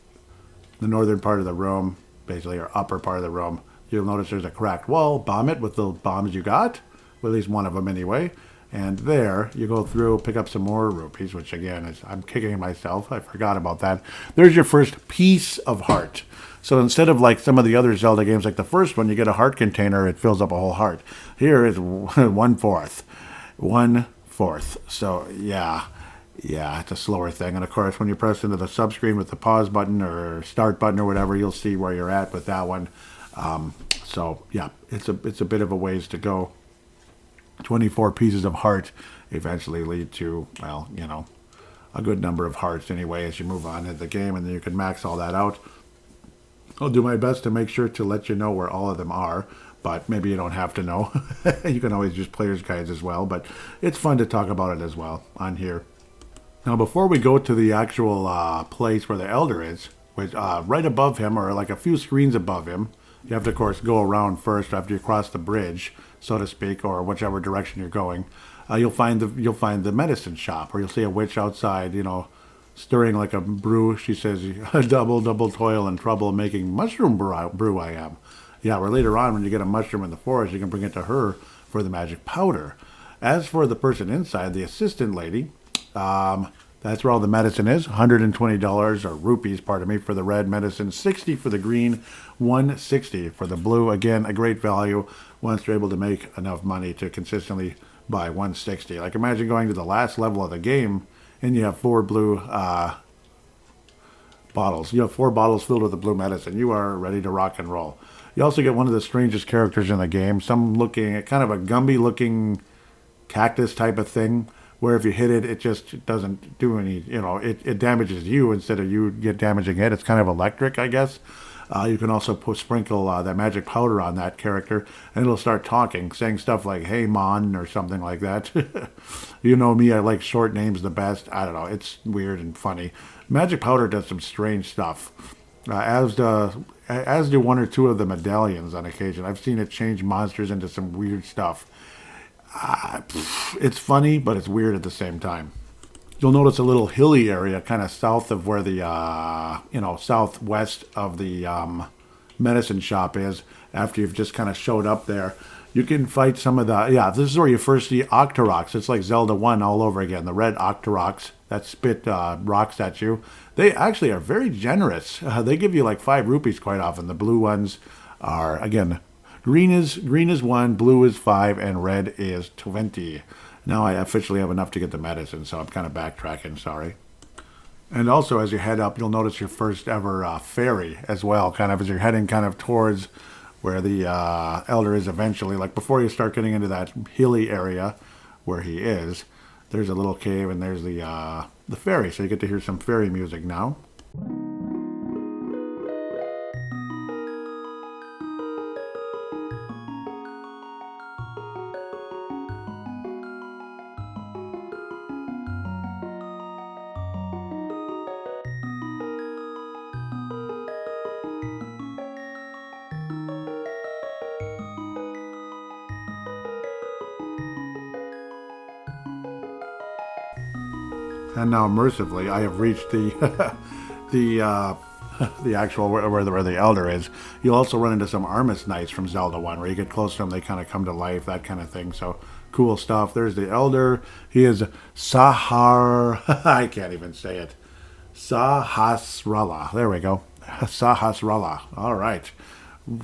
the northern part of the room, basically, or upper part of the room, you'll notice there's a cracked wall. Bomb it with the bombs you got, well, at least one of them anyway. And there, you go through, pick up some more rupees, which again, I'm kicking myself. I forgot about that. There's your first piece of heart. So instead of like some of the other Zelda games, like the first one, you get a heart container, it fills up a whole heart. Here is 1/4. 1/4. So yeah, it's a slower thing. And of course, when you press into the subscreen with the pause button or start button or whatever, you'll see where you're at with that one. So yeah, it's a bit of a ways to go. 24 pieces of heart eventually lead to, well, a good number of hearts anyway as you move on in the game, and then you can max all that out. I'll do my best to make sure to let you know where all of them are, but maybe you don't have to know. You can always use player's guides as well, but it's fun to talk about it as well on here. Now, before we go to the actual place where the Elder is, which right above him, or like a few screens above him, you have to, of course, go around first after you cross the bridge, so to speak, or whichever direction you're going. You'll find the medicine shop, or you'll see a witch outside, stirring like a brew. She says, double toil and trouble making mushroom brew I am. Yeah, or later on when you get a mushroom in the forest, you can bring it to her for the magic powder. As for the person inside, the assistant lady, that's where all the medicine is. $120, or rupees, pardon me, for the red medicine. 60 for the green, 160 for the blue. Again, a great value once you're able to make enough money to consistently buy 160. Like, imagine going to the last level of the game and you have 4 blue bottles. You have 4 bottles filled with the blue medicine. You are ready to rock and roll. You also get one of the strangest characters in the game. Some looking at kind of a Gumby-looking cactus type of thing, where if you hit it, it just doesn't do any, it damages you instead of you get damaging it. It's kind of electric, I guess. You can also sprinkle that magic powder on that character, and it'll start talking, saying stuff like "Hey, Mon" or something like that. You know me, I like short names the best. I don't know, it's weird and funny. Magic powder does some strange stuff, as do one or two of the medallions on occasion. I've seen it change monsters into some weird stuff. It's funny, but it's weird at the same time. You'll notice a little hilly area kind of south of where the, southwest of the medicine shop is after you've just kind of showed up there. You can fight some of the, this is where you first see Octoroks. It's like Zelda 1 all over again. The red Octoroks that spit rocks at you. They actually are very generous. They give you like 5 rupees quite often. The blue ones are, again, green is 1, blue is 5, and red is 20. Now I officially have enough to get the medicine, so I'm kind of backtracking, sorry. And also, as you head up, you'll notice your first ever fairy as well, kind of as you're heading kind of towards where the elder is eventually. Like before you start getting into that hilly area where he is, there's a little cave and there's the fairy. So you get to hear some fairy music now. And now, mercifully, I have reached the the actual where the elder is. You'll also run into some Armis Knights from Zelda 1, where you get close to them, they kind of come to life, that kind of thing. So cool stuff. There's the elder. He is Sahar. I can't even say it. Sahasrara. There we go. Sahasrara. All right.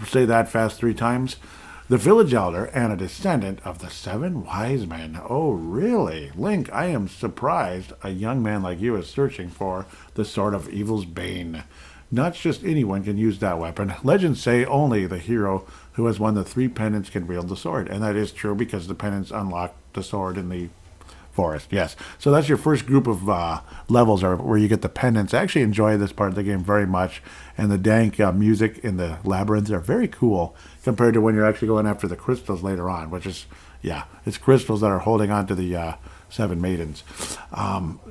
Say that fast 3 times. The village elder and a descendant of the 7 wise men. Oh, really? Link, I am surprised a young man like you is searching for the sword of evil's bane. Not just anyone can use that weapon. Legends say only the hero who has won the 3 pendants can wield the sword. And that is true because the pendants unlock the sword in the forest. Yes. So that's your first group of levels where you get the pendants. I actually enjoy this part of the game very much. And the dank music in the labyrinths are very cool compared to when you're actually going after the crystals later on, which is, it's crystals that are holding on to the 7 maidens.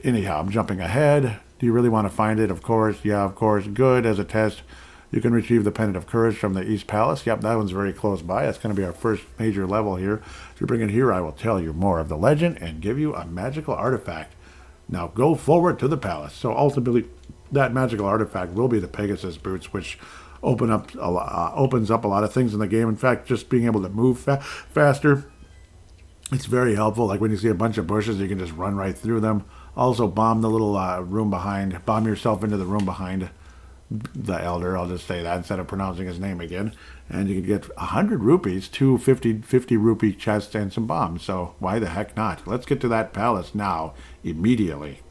Anyhow, I'm jumping ahead. Do you really want to find it? Of course. Yeah, of course. Good. As a test, you can retrieve the Pendant of Courage from the East Palace. Yep, that one's very close by. That's going to be our first major level here. If you bring it here, I will tell you more of the legend and give you a magical artifact. Now go forward to the palace. So ultimately, that magical artifact will be the Pegasus boots, which opens up a lot of things in the game. In fact, just being able to move faster, it's very helpful. Like when you see a bunch of bushes, you can just run right through them. Also, bomb the little room behind. Bomb yourself into the room behind the elder. I'll just say that instead of pronouncing his name again. And you can get 100 rupees, 2 50 rupee chests, and some bombs. So why the heck not? Let's get to that palace now, immediately.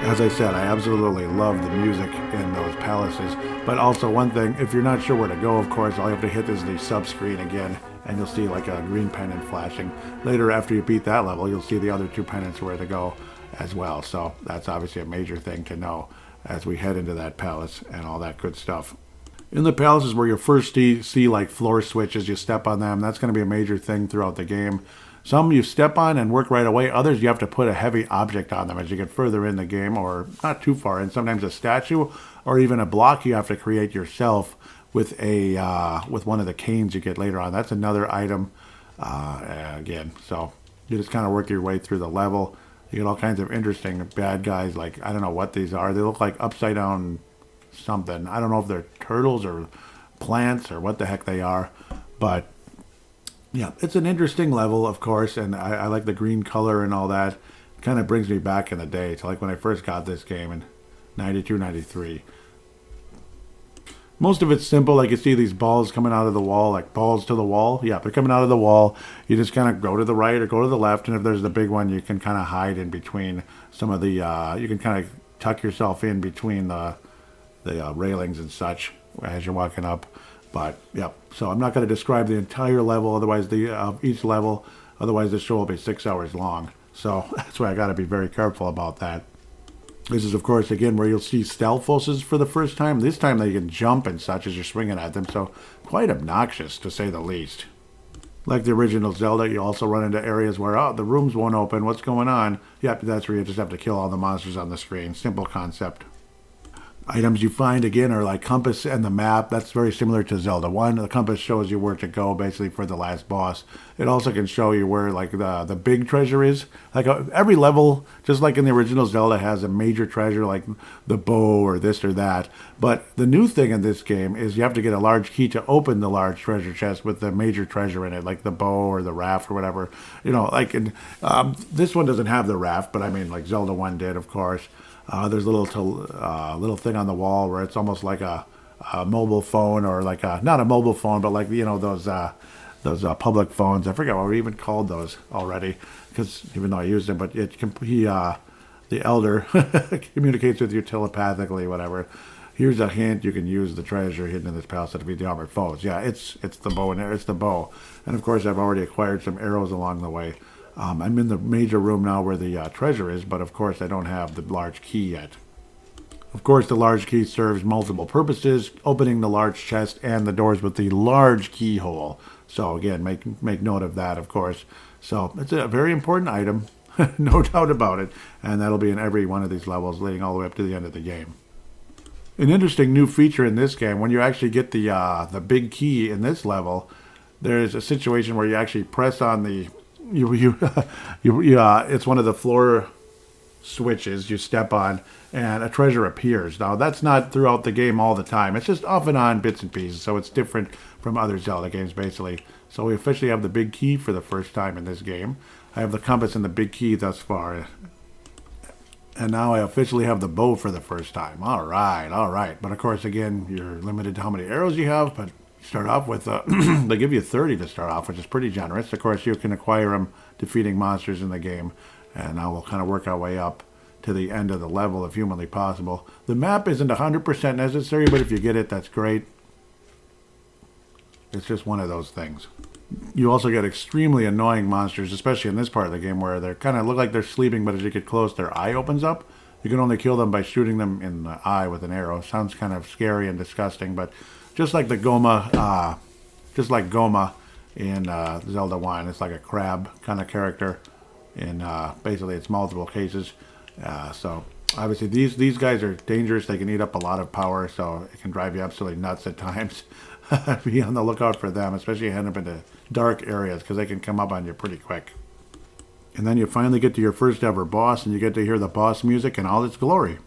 As I said, I absolutely love the music in those palaces. But also one thing, if you're not sure where to go, of course, all you have to hit is the sub-screen again, and you'll see like a green pennant flashing. Later, after you beat that level, you'll see the other 2 pennants where to go as well. So that's obviously a major thing to know as we head into that palace and all that good stuff. In the palaces where you first see like floor switches, you step on them. That's going to be a major thing throughout the game. Some you step on and work right away. Others you have to put a heavy object on them as you get further in the game, or not too far in. Sometimes a statue or even a block you have to create yourself with with one of the canes you get later on. That's another item again. So you just kind of work your way through the level. You get all kinds of interesting bad guys. Like, I don't know what these are. They look like upside down something. I don't know if they're turtles or plants or what the heck they are. But yeah, it's an interesting level, of course, and I like the green color and all that. It kind of brings me back in the day to like when I first got this game in 92, 93. Most of it's simple, like you see these balls coming out of the wall, like balls to the wall. Yeah, they're coming out of the wall. You just kind of go to the right or go to the left, and if there's the big one, you can kind of hide in between some of the, you can kind of tuck yourself in between the railings and such as you're walking up. But, yeah, so I'm not going to describe the entire level, otherwise each level, otherwise this show will be 6 hours long. So that's why I got to be very careful about that. This is, of course, again, where you'll see stealth bosses for the first time. This time they can jump and such as you're swinging at them, so quite obnoxious, to say the least. Like the original Zelda, you also run into areas where, oh, the rooms won't open. What's going on? Yep, that's where you just have to kill all the monsters on the screen. Simple concept. Items you find, again, are like compass and the map. That's very similar to Zelda 1. The compass shows you where to go, basically, for the last boss. It also can show you where, like, the big treasure is. Like, every level, just like in the original Zelda, has a major treasure, like the bow or this or that. But the new thing in this game is you have to get a large key to open the large treasure chest with the major treasure in it, like the bow or the raft or whatever. You know, like, this one doesn't have the raft, but I mean, like Zelda 1 did, of course. There's a little thing on the wall where it's almost like a mobile phone, or like not a mobile phone, but like, you know, those public phones. I forget what we even called those already, because even though I used them, but the elder communicates with you telepathically, whatever. Here's a hint: you can use the treasure hidden in this palace to defeat the armored foes. Yeah, it's the bow and it's the bow, and of course I've already acquired some arrows along the way. I'm in the major room now where the treasure is, but of course I don't have the large key yet. Of course, the large key serves multiple purposes, opening the large chest and the doors with the large keyhole. So again, make note of that, of course. So it's a very important item, no doubt about it, and that'll be in every one of these levels leading all the way up to the end of the game. An interesting new feature in this game, when you actually get the big key in this level, there's a situation where you actually press on the it's one of the floor switches you step on, and a treasure appears. Now, that's not throughout the game all the time. It's just off and on bits and pieces, so it's different from other Zelda games, basically. So we officially have the big key for the first time in this game. I have the compass and the big key thus far. And now I officially have the bow for the first time. All right. But, of course, again, you're limited to how many arrows you have, but start off with, they give you 30 to start off, which is pretty generous. Of course, you can acquire them defeating monsters in the game, and now we'll kind of work our way up to the end of the level if humanly possible. The map isn't 100% necessary, but if you get it, that's great. It's just one of those things. You also get extremely annoying monsters, especially in this part of the game, where they kind of look like they're sleeping, but as you get close, their eye opens up. You can only kill them by shooting them in the eye with an arrow. Sounds kind of scary and disgusting, but just like Goma in Zelda 1, it's like a crab kind of character. In basically, it's multiple cases. So obviously, these guys are dangerous. They can eat up a lot of power, so it can drive you absolutely nuts at times. Be on the lookout for them, especially heading up into dark areas, because they can come up on you pretty quick. And then you finally get to your first ever boss, and you get to hear the boss music in all its glory.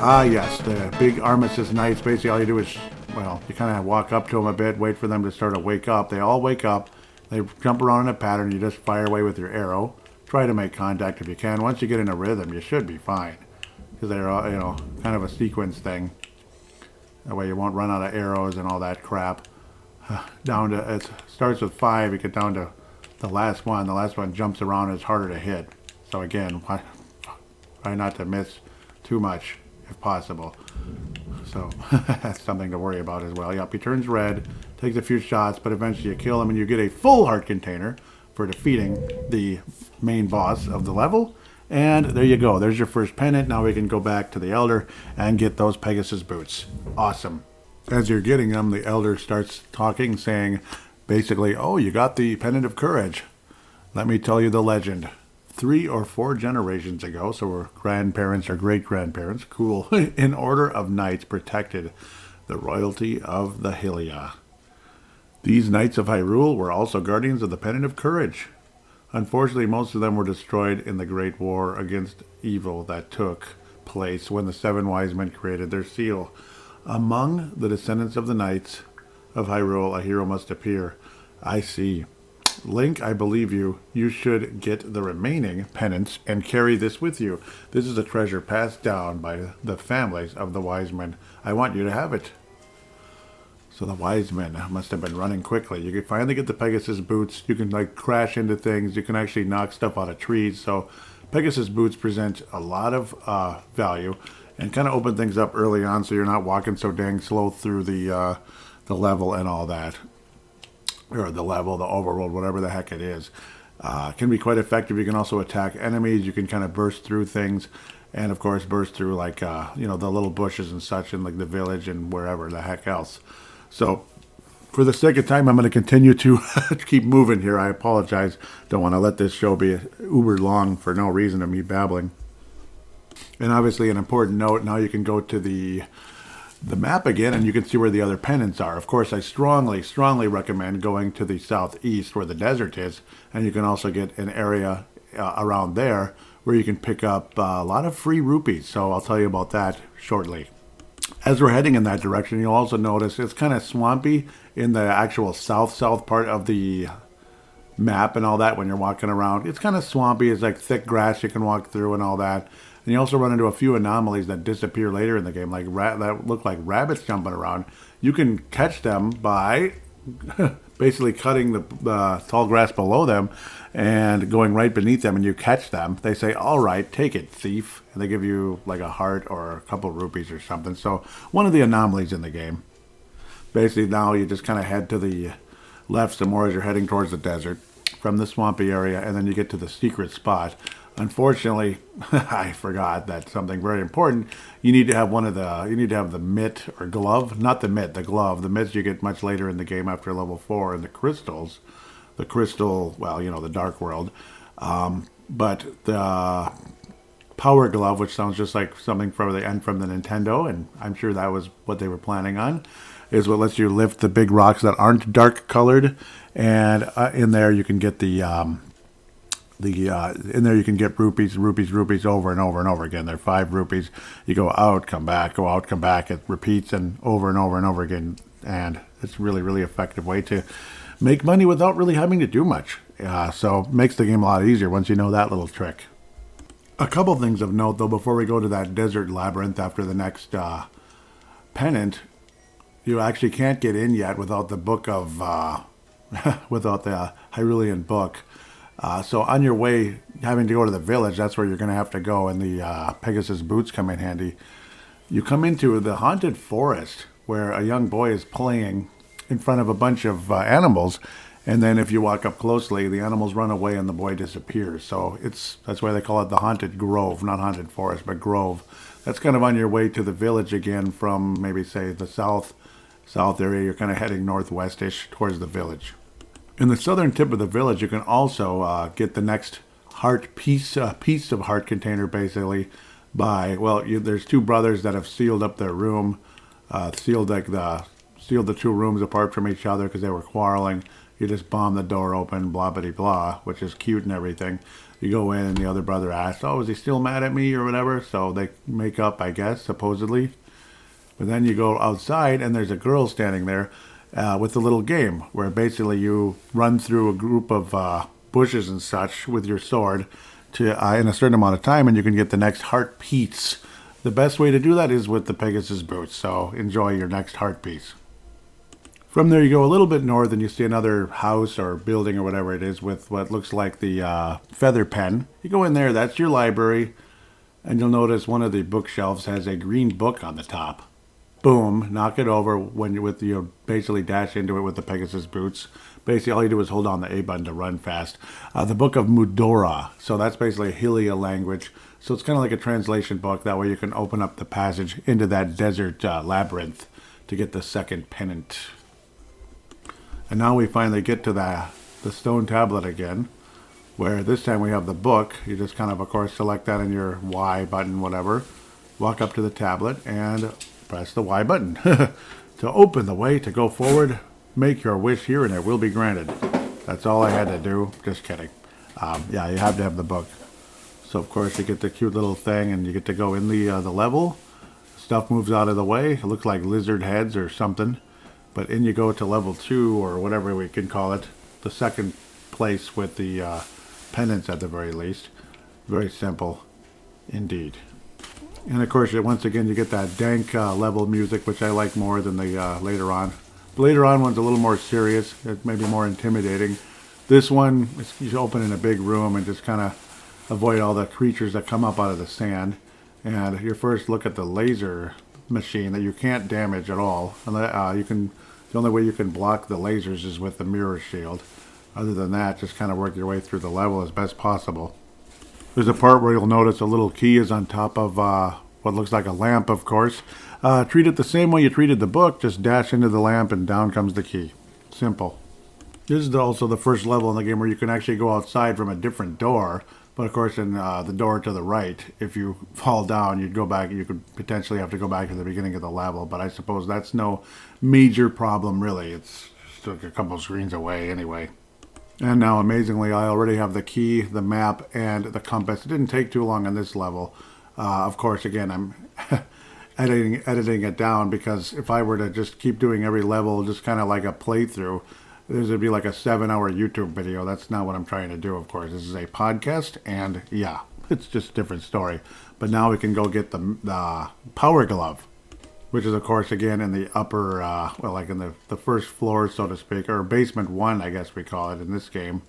Ah, yes, the big armistice knights. Basically, all you do is, well, you kind of walk up to them a bit, wait for them to start to wake up. They all wake up. They jump around in a pattern. You just fire away with your arrow. Try to make contact if you can. Once you get in a rhythm, you should be fine, because they're, kind of a sequence thing. That way you won't run out of arrows and all that crap. It starts with 5. You get down to the last one. The last one jumps around and it's harder to hit. So again, try not to miss too much if possible. So that's something to worry about as well. Yep, he turns red, takes a few shots, but eventually you kill him and you get a full heart container for defeating the main boss of the level. And there you go. There's your first pennant. Now we can go back to the Elder and get those Pegasus boots. Awesome. As you're getting them, the elder starts talking, saying, basically, oh, you got the pendant of courage. Let me tell you the legend. 3 or 4 generations ago, so we're grandparents or great-grandparents, cool, an order of knights protected the royalty of the Hylia. These knights of Hyrule were also guardians of the pendant of courage. Unfortunately, most of them were destroyed in the Great War against evil that took place when the 7 wise men created their seal. Among the descendants of the knights of Hyrule, a hero must appear. I see. Link, I believe you. You should get the remaining pendants and carry this with you. This is a treasure passed down by the families of the wise men. I want you to have it. So the wise men must have been running quickly. You can finally get the Pegasus boots. You can like crash into things. You can actually knock stuff out of trees. So Pegasus boots present a lot of value and kind of open things up early on, so you're not walking so dang slow through the level and all that. Or the level, the overworld, whatever the heck it is. Can be quite effective. You can also attack enemies. You can kind of burst through things. And, of course, burst through, like, the little bushes and such in, like, the village and wherever the heck else. So, for the sake of time, I'm going to continue to keep moving here. I apologize. Don't want to let this show be uber long for no reason of me babbling. And, obviously, an important note, now you can go to the map again, and you can see where the other pendants are. Of course, I strongly, strongly recommend going to the southeast where the desert is, and you can also get an area around there where you can pick up a lot of free rupees. So I'll tell you about that shortly. As we're heading in that direction, you'll also notice it's kind of swampy in the actual south part of the map and all that when you're walking around. It's kind of swampy. It's like thick grass you can walk through and all that. And you also run into a few anomalies that disappear later in the game, like that look like rabbits jumping around. You can catch them by basically cutting the tall grass below them and going right beneath them, and you catch them. They say, all right, take it, thief. And they give you like a heart or a couple rupees or something. So one of the anomalies in the game. Basically now you just kind of head to the left some more as you're heading towards the desert from the swampy area, and then you get to the secret spot. Unfortunately, I forgot that something very important. You need to have the mitt or glove, not the mitt, the glove. The mitts you get much later in the game after level 4, and the crystals. The crystal, well, the dark world. But the power glove, which sounds just like something from the Nintendo, and I'm sure that was what they were planning on, is what lets you lift the big rocks that aren't dark colored, and in there you can get in there you can get rupees over and over and over again. They're 5 rupees. You go out, come back, go out, come back. It repeats and over and over again. And it's really, really effective way to make money without really having to do much. So it makes the game a lot easier once you know that little trick. A couple things of note, though, before we go to that desert labyrinth after the next pennant, you actually can't get in yet without the book of, without the Hyrulean book. So on your way, having to go to the village, that's where you're going to have to go, and the Pegasus boots come in handy. You come into the haunted forest, where a young boy is playing in front of a bunch of animals, and then if you walk up closely, the animals run away and the boy disappears. So that's why they call it the haunted grove, not haunted forest, but grove. That's kind of on your way to the village again from maybe, say, the south area. You're kind of heading northwest-ish towards the village. In the southern tip of the village, you can also get the next heart piece of heart container, basically, by, there's 2 brothers that have sealed up their room, sealed the 2 rooms apart from each other because they were quarreling. You just bomb the door open, blah, blah, blah, which is cute and everything. You go in and the other brother asks, oh, is he still mad at me or whatever? So they make up, I guess, supposedly. But then you go outside and there's a girl standing there with a little game where basically you run through a group of bushes and such with your sword to in a certain amount of time, and you can get the next heart piece. The best way to do that is with the Pegasus boots, so enjoy your next heart piece. From there you go a little bit north and you see another house or building or whatever it is with what looks like the feather pen. You go in there, that's your library, and you'll notice one of the bookshelves has a green book on the top. Boom, knock it over when you basically dash into it with the Pegasus boots. Basically, all you do is hold on the A button to run fast. The Book of Mudora, so that's basically Hylia language. So it's kind of like a translation book. That way you can open up the passage into that desert labyrinth to get the second pennant. And now we finally get to the stone tablet again, where this time we have the book. You just kind of course, select that in your Y button, whatever. Walk up to the tablet and press the Y button to open the way to go forward. Make your wish here and it will be granted. That's all I had to do. Just kidding. Yeah, you have to have the book. So, of course, you get the cute little thing and you get to go in the level. Stuff moves out of the way. It looks like lizard heads or something. But in you go to level 2 or whatever we can call it. The second place with the pendants at the very least. Very simple indeed. And of course, once again, you get that dank level music, which I like more than the later on. The later on one's a little more serious. It may be more intimidating. This one, you open in a big room and just kind of avoid all the creatures that come up out of the sand. And your first look at the laser machine that you can't damage at all. And the only way you can block the lasers is with the mirror shield. Other than that, just kind of work your way through the level as best possible. There's a part where you'll notice a little key is on top of what looks like a lamp, of course. Treat it the same way you treated the book. Just dash into the lamp and down comes the key. Simple. This is also the first level in the game where you can actually go outside from a different door. But of course, in the door to the right, if you fall down, you'd go back. You could potentially have to go back to the beginning of the level. But I suppose that's no major problem, really. It's just a couple screens away anyway. And now, amazingly, I already have the key, the map, and the compass. It didn't take too long on this level. Of course, again, I'm editing it down because if I were to just keep doing every level, just kind of like a playthrough, this would be like a 7-hour YouTube video. That's not what I'm trying to do, of course. This is a podcast, and yeah, it's just a different story. But now we can go get the power glove, which is, of course, again, in the upper, well, like in the first floor, so to speak, or basement 1, I guess we call it in this game.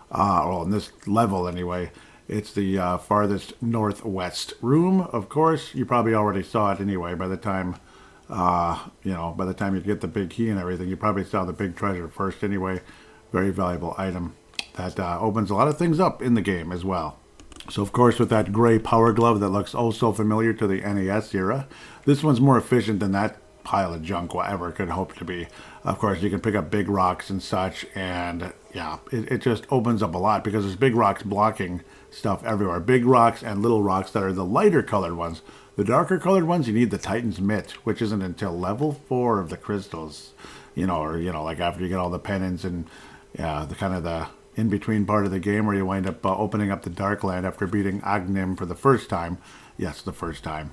Well, in this level, anyway. It's the farthest northwest room, of course. You probably already saw it anyway by the time... by the time you get the big key and everything, you probably saw the big treasure first anyway. Very valuable item that opens a lot of things up in the game as well. So, of course, with that gray power glove that looks oh so familiar to the NES era, this one's more efficient than that pile of junk whatever could hope to be. Of course, you can pick up big rocks and such, and yeah, it just opens up a lot because there's big rocks blocking stuff everywhere. Big rocks and little rocks that are the lighter colored ones. The darker colored ones, you need the Titan's Mitt, which isn't until level 4 of the crystals, like after you get all the pendants and the kind of the in-between part of the game where you wind up opening up the Darkland after beating Agahnim for the first time. Yes, the first time.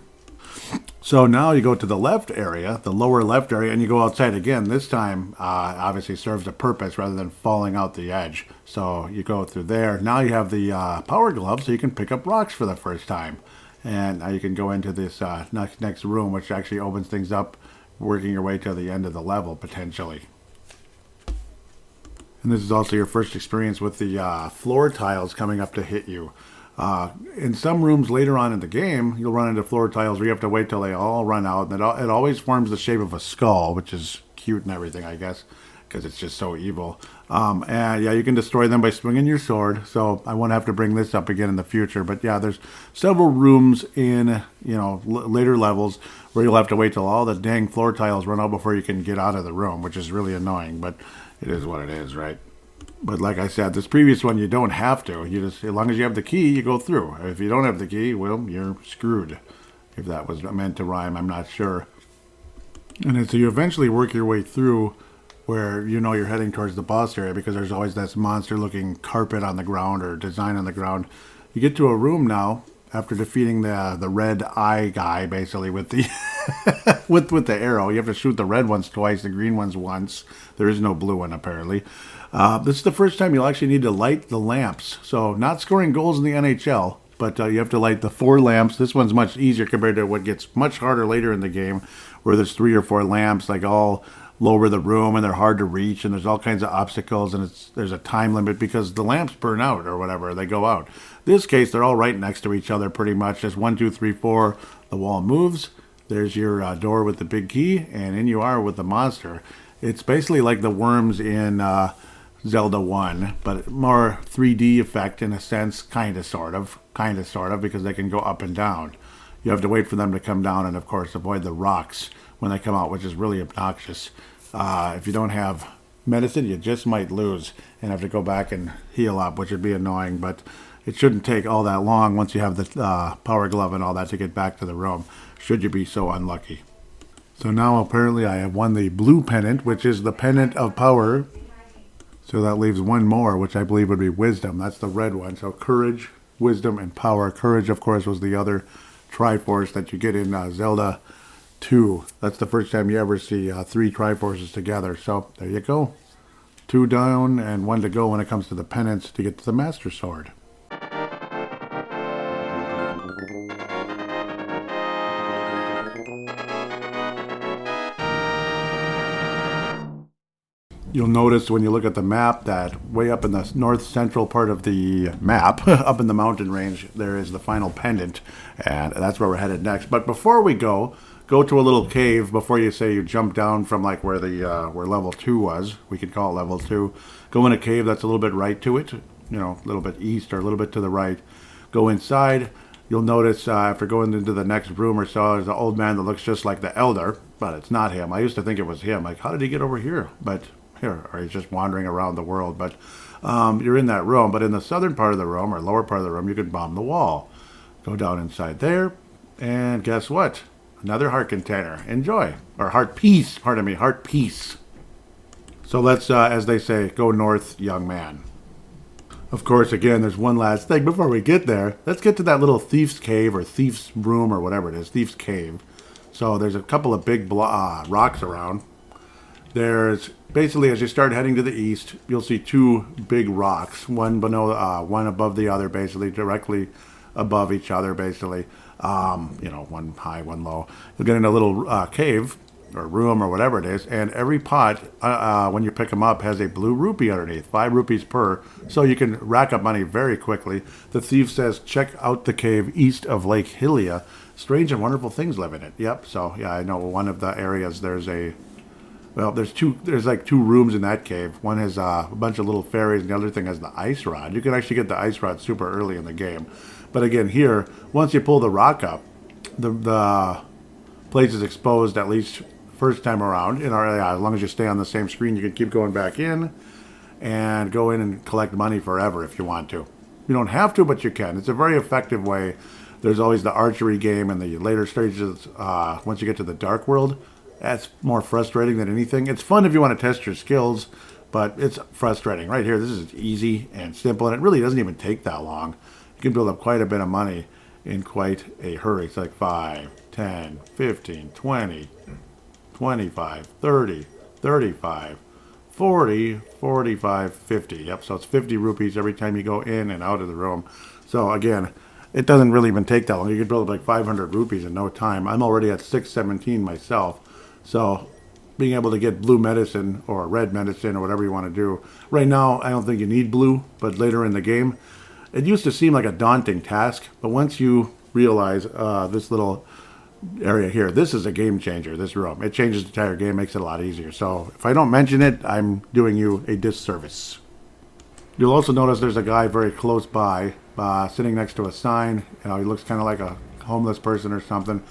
So now you go to the left area, the lower left area, and you go outside again. This time, obviously serves a purpose rather than falling out the edge. So you go through there. Now you have the power glove, so you can pick up rocks for the first time. And now you can go into this next room, which actually opens things up, working your way to the end of the level, potentially. And this is also your first experience with the floor tiles coming up to hit you. In some rooms later on in the game, you'll run into floor tiles where you have to wait till they all run out. And it always forms the shape of a skull, which is cute and everything, I guess, because it's just so evil. And yeah, you can destroy them by swinging your sword. So I won't have to bring this up again in the future. But yeah, there's several rooms in, later levels where you'll have to wait till all the dang floor tiles run out before you can get out of the room, which is really annoying. But it is what it is, right? But like I said, this previous one, you don't have to. You just, as long as you have the key, you go through. If you don't have the key, well, you're screwed. If that was meant to rhyme, I'm not sure. And then, so you eventually work your way through where you're heading towards the boss area because there's always this monster-looking carpet on the ground or design on the ground. You get to a room now after defeating the red eye guy, basically, with the with the arrow. You have to shoot the red ones twice, the green ones once. There is no blue one, apparently. This is the first time you'll actually need to light the lamps. So not scoring goals in the NHL, but you have to light the 4 lamps. This one's much easier compared to what gets much harder later in the game, where there's 3 or 4 lamps, like all lower the room, and they're hard to reach, and there's all kinds of obstacles, and there's a time limit because the lamps burn out or whatever, they go out. This case, they're all right next to each other pretty much. Just 1, 2, 3, 4, the wall moves. There's your door with the big key, and in you are with the monster. It's basically like the worms in Zelda 1, but more 3D effect in a sense, kind of, sort of, because they can go up and down. You have to wait for them to come down and, of course, avoid the rocks, when they come out, which is really obnoxious. If you don't have medicine, you just might lose and have to go back and heal up, which would be annoying, but it shouldn't take all that long once you have the power glove and all that to get back to the room, should you be so unlucky. So now apparently I have won the blue pennant, which is the pennant of power. So that leaves one more, which I believe would be wisdom. That's the red one. So courage, wisdom, and power. Courage, of course, was the other Triforce that you get in Zelda 2. That's the first time you ever see 3 Triforces together. So there you go. 2 down and 1 to go when it comes to the pennants to get to the Master Sword. You'll notice when you look at the map that way up in the north central part of the map, up in the mountain range, there is the final pendant, and that's where we're headed next. But before we go to a little cave before you say you jump down from like where the where level 2 was. We could call it level 2. Go in a cave that's a little bit right to it, a little bit east or a little bit to the right. Go inside. You'll notice after going into the next room or so, there's an old man that looks just like the elder, but it's not him. I used to think it was him. Like, how did he get over here? But here, or he's just wandering around the world. But you're in that room. But in the southern part of the room, or lower part of the room, you can bomb the wall. Go down inside there, and guess what? Another heart container. Enjoy. Or heart piece. Pardon me, heart piece. So let's, as they say, go north, young man. Of course, again, there's one last thing before we get there. Let's get to that little thief's cave or thief's room or whatever it is, thief's cave. So there's a couple of big rocks around. There's basically, as you start heading to the east, you'll see 2 big rocks, one below, one above the other, basically directly above each other, basically. One high, one low. You'll get in a little cave or room or whatever it is, and every pot, when you pick them up, has a blue rupee underneath, 5 rupees per, so you can rack up money very quickly. The thief says, check out the cave east of Lake Hylia. Strange and wonderful things live in it. Yep, so yeah, I know one of the areas there's like 2 rooms in that cave. One has a bunch of little fairies, and the other thing has the ice rod. You can actually get the ice rod super early in the game. But again, here, once you pull the rock up, the place is exposed at least first time around. As long as you stay on the same screen, you can keep going back in and go in and collect money forever if you want to. You don't have to, but you can. It's a very effective way. There's always the archery game and the later stages. Once you get to the dark world, that's more frustrating than anything. It's fun if you want to test your skills, but it's frustrating. Right here, this is easy and simple, and it really doesn't even take that long. You can build up quite a bit of money in quite a hurry. It's like 5, 10, 15, 20, 25, 30, 35, 40, 45, 50. Yep, so it's 50 rupees every time you go in and out of the room. So again, it doesn't really even take that long. You can build up like 500 rupees in no time. I'm already at 617 myself. So being able to get blue medicine or red medicine or whatever you want to do. Right now, I don't think you need blue, but later in the game, it used to seem like a daunting task. But once you realize this little area here, this is a game changer, this room. It changes the entire game, makes it a lot easier. So if I don't mention it, I'm doing you a disservice. You'll also notice there's a guy very close by, sitting next to a sign. He looks kind of like a homeless person or something.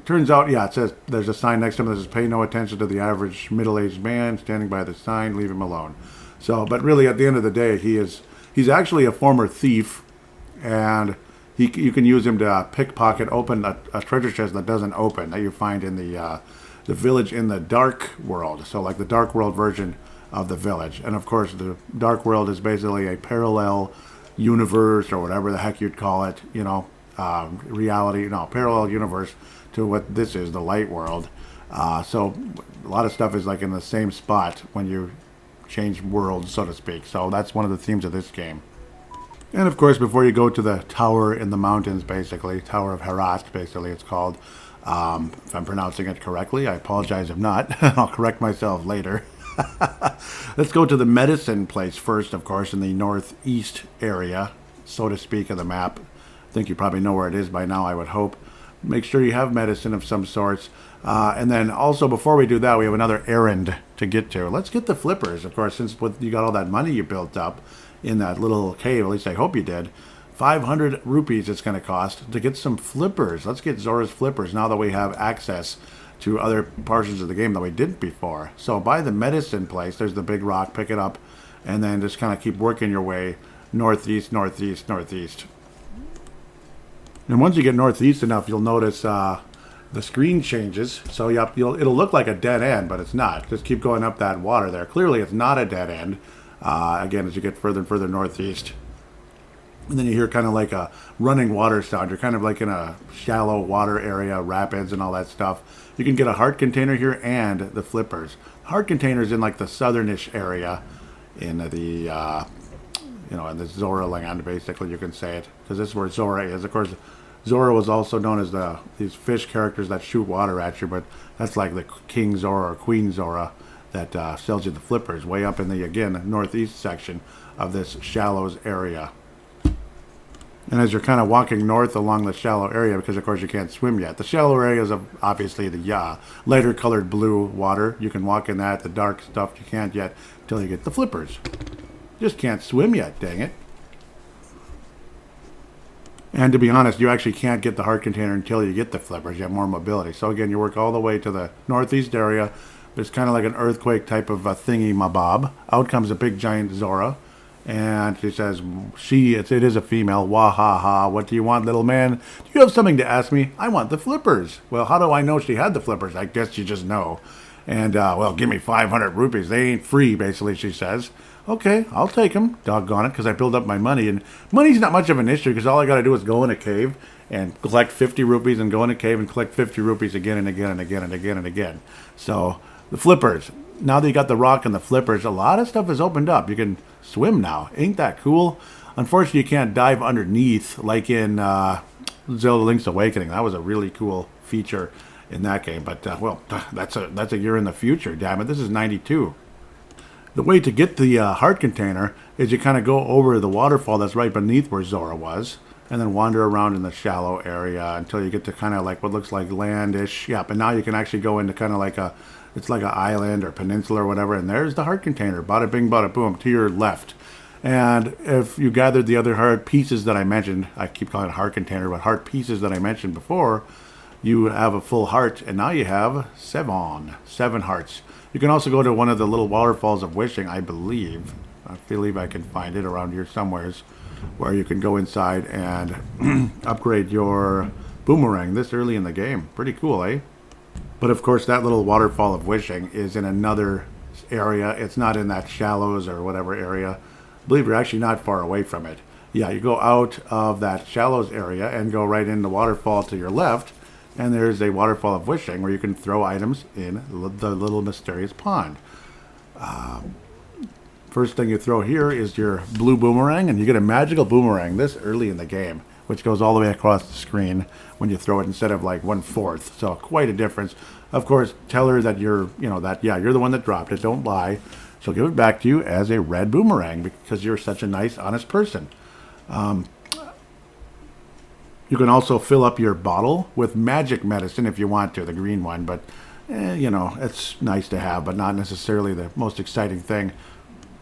Turns out, it says there's a sign next to him that says, pay no attention to the average middle-aged man standing by the sign, leave him alone. So, but really at the end of the day, he's actually a former thief, and you can use him to pickpocket open a treasure chest that doesn't open, that you find in the village in the dark world. So like the dark world version of the village. And of course, the dark world is basically a parallel universe or whatever the heck you'd call it, parallel universe to what this is, the light world. So a lot of stuff is like in the same spot when you change worlds, so to speak. So that's one of the themes of this game. And of course, before you go to the tower in the mountains, basically, Tower of Herat, basically it's called. If I'm pronouncing it correctly, I apologize if not. I'll correct myself later. Let's go to the medicine place first, of course, in the northeast area, so to speak, of the map. I think you probably know where it is by now, I would hope. Make sure you have medicine of some sorts. And then also, before we do that, we have another errand to get to. Let's get the flippers, of course, since you got all that money you built up in that little cave. At least I hope you did. 500 rupees it's going to cost to get some flippers. Let's get Zora's flippers now that we have access to other portions of the game that we didn't before. So by the medicine place, there's the big rock, pick it up, and then just kind of keep working your way northeast, northeast, northeast. And once you get northeast enough, you'll notice the screen changes. So yep, it'll look like a dead end, but it's not. Just keep going up that water there. Clearly, it's not a dead end. Again, as you get further and further northeast. And then you hear kind of like a running water sound. You're kind of like in a shallow water area, rapids and all that stuff. You can get a heart container here and the flippers. Heart containers in like the southernish area in the, in the Zora land, basically, you can say it. Because this is where Zora is. Of course, Zora was also known as these fish characters that shoot water at you, but that's like the King Zora or Queen Zora that sells you the flippers way up in the, again, northeast section of this shallows area. And as you're kind of walking north along the shallow area, because of course you can't swim yet, the shallow area is obviously the lighter colored blue water. You can walk in that. The dark stuff you can't yet until you get the flippers. Just can't swim yet, dang it. And to be honest, you actually can't get the heart container until you get the flippers. You have more mobility. So again, you work all the way to the northeast area. There's kind of like an earthquake type of thingy mabob. Out comes a big giant Zora. And she says, it is a female, wah ha ha, what do you want, little man? Do you have something to ask me? I want the flippers. Well, how do I know she had the flippers? I guess you just know. And, well, give me 500 rupees. They ain't free, basically, she says. Okay, I'll take them, doggone it, because I build up my money. And money's not much of an issue, because all I got to do is go in a cave and collect 50 rupees and go in a cave and collect 50 rupees again and again and again and again and again. So, the flippers. Now that you got the rock and the flippers, a lot of stuff has opened up. You can swim now. Ain't that cool? Unfortunately, you can't dive underneath like in Zelda Link's Awakening. That was a really cool feature in that game. But, well, that's a year in the future, damn it. This is 92. The way to get the heart container is you kind of go over the waterfall that's right beneath where Zora was, and then wander around in the shallow area until you get to kind of like what looks like landish. Yeah, but now you can actually go into kind of like it's like an island or peninsula or whatever, and there's the heart container. Bada bing, bada boom, to your left. And if you gathered the other heart pieces that I mentioned, I keep calling it heart container, but heart pieces that I mentioned before, you have a full heart, and now you have seven hearts. You can also go to one of the little waterfalls of wishing, I believe. I believe I can find it around here somewheres, where you can go inside and upgrade your boomerang this early in the game. Pretty cool, eh? But of course, that little waterfall of wishing is in another area. It's not in that shallows or whatever area. I believe you're actually not far away from it. Yeah, you go out of that shallows area and go right in the waterfall to your left, and there's a waterfall of wishing where you can throw items in the little mysterious pond. First thing you throw here is your blue boomerang, and you get a magical boomerang this early in the game, which goes all the way across the screen when you throw it instead of like 1/4. So quite a difference. Of course, tell her that you're the one that dropped it. Don't lie. She'll give it back to you as a red boomerang because you're such a nice, honest person. You can also fill up your bottle with magic medicine if you want to, the green one. But, it's nice to have, but not necessarily the most exciting thing.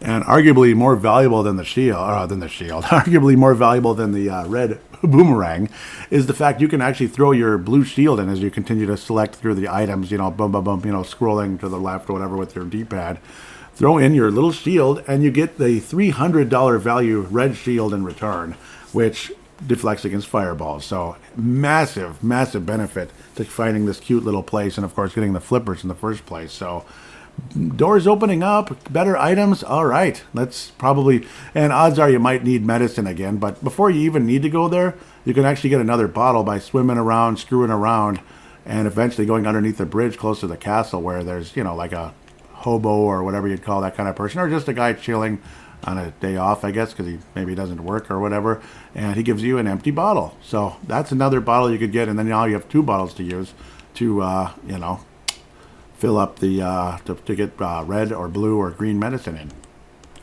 And arguably more valuable than the shield, arguably more valuable than the red boomerang, is the fact you can actually throw your blue shield in as you continue to select through the items, boom, boom, boom, scrolling to the left or whatever with your D-pad. Throw in your little shield, and you get the $300 value red shield in return, which deflects against fireballs. So massive, massive benefit to finding this cute little place, and of course getting the flippers in the first place. So doors opening up, better items. All right, let's probably, and odds are you might need medicine again, but before you even need to go there, you can actually get another bottle by swimming around, screwing around, and eventually going underneath the bridge close to the castle where there's, like a hobo or whatever you'd call that kind of person, or just a guy chilling on a day off, I guess, because he maybe doesn't work or whatever, and he gives you an empty bottle. So that's another bottle you could get, and then now you have two bottles to use to, fill up the to get red or blue or green medicine in.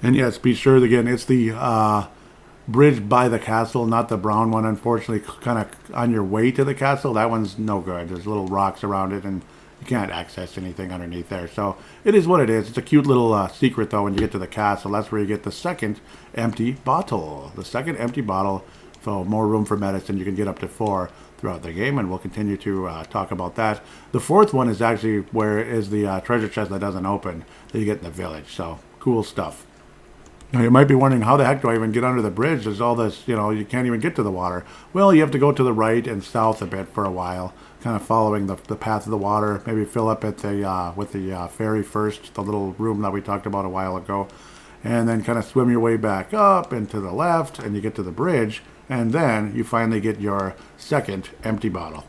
And yes, be sure again, it's the bridge by the castle, not the brown one. Unfortunately, kind of on your way to the castle, that one's no good. There's little rocks around it, and you can't access anything underneath there. So it is what it is. It's a cute little secret, though. When you get to the castle, that's where you get the second empty bottle. The second empty bottle So more room for medicine. You can get up to 4 throughout the game, and we'll continue to talk about that. The 4th one is actually where is the treasure chest that doesn't open that you get in the village. So cool stuff. Now you might be wondering, how the heck do I even get under the bridge? There's all this, you can't even get to the water. Well, you have to go to the right and south a bit for a while, kind of following the path of the water. Maybe fill up at the with the ferry first, the little room that we talked about a while ago, and then kind of swim your way back up and to the left, and you get to the bridge, and then you finally get your second empty bottle.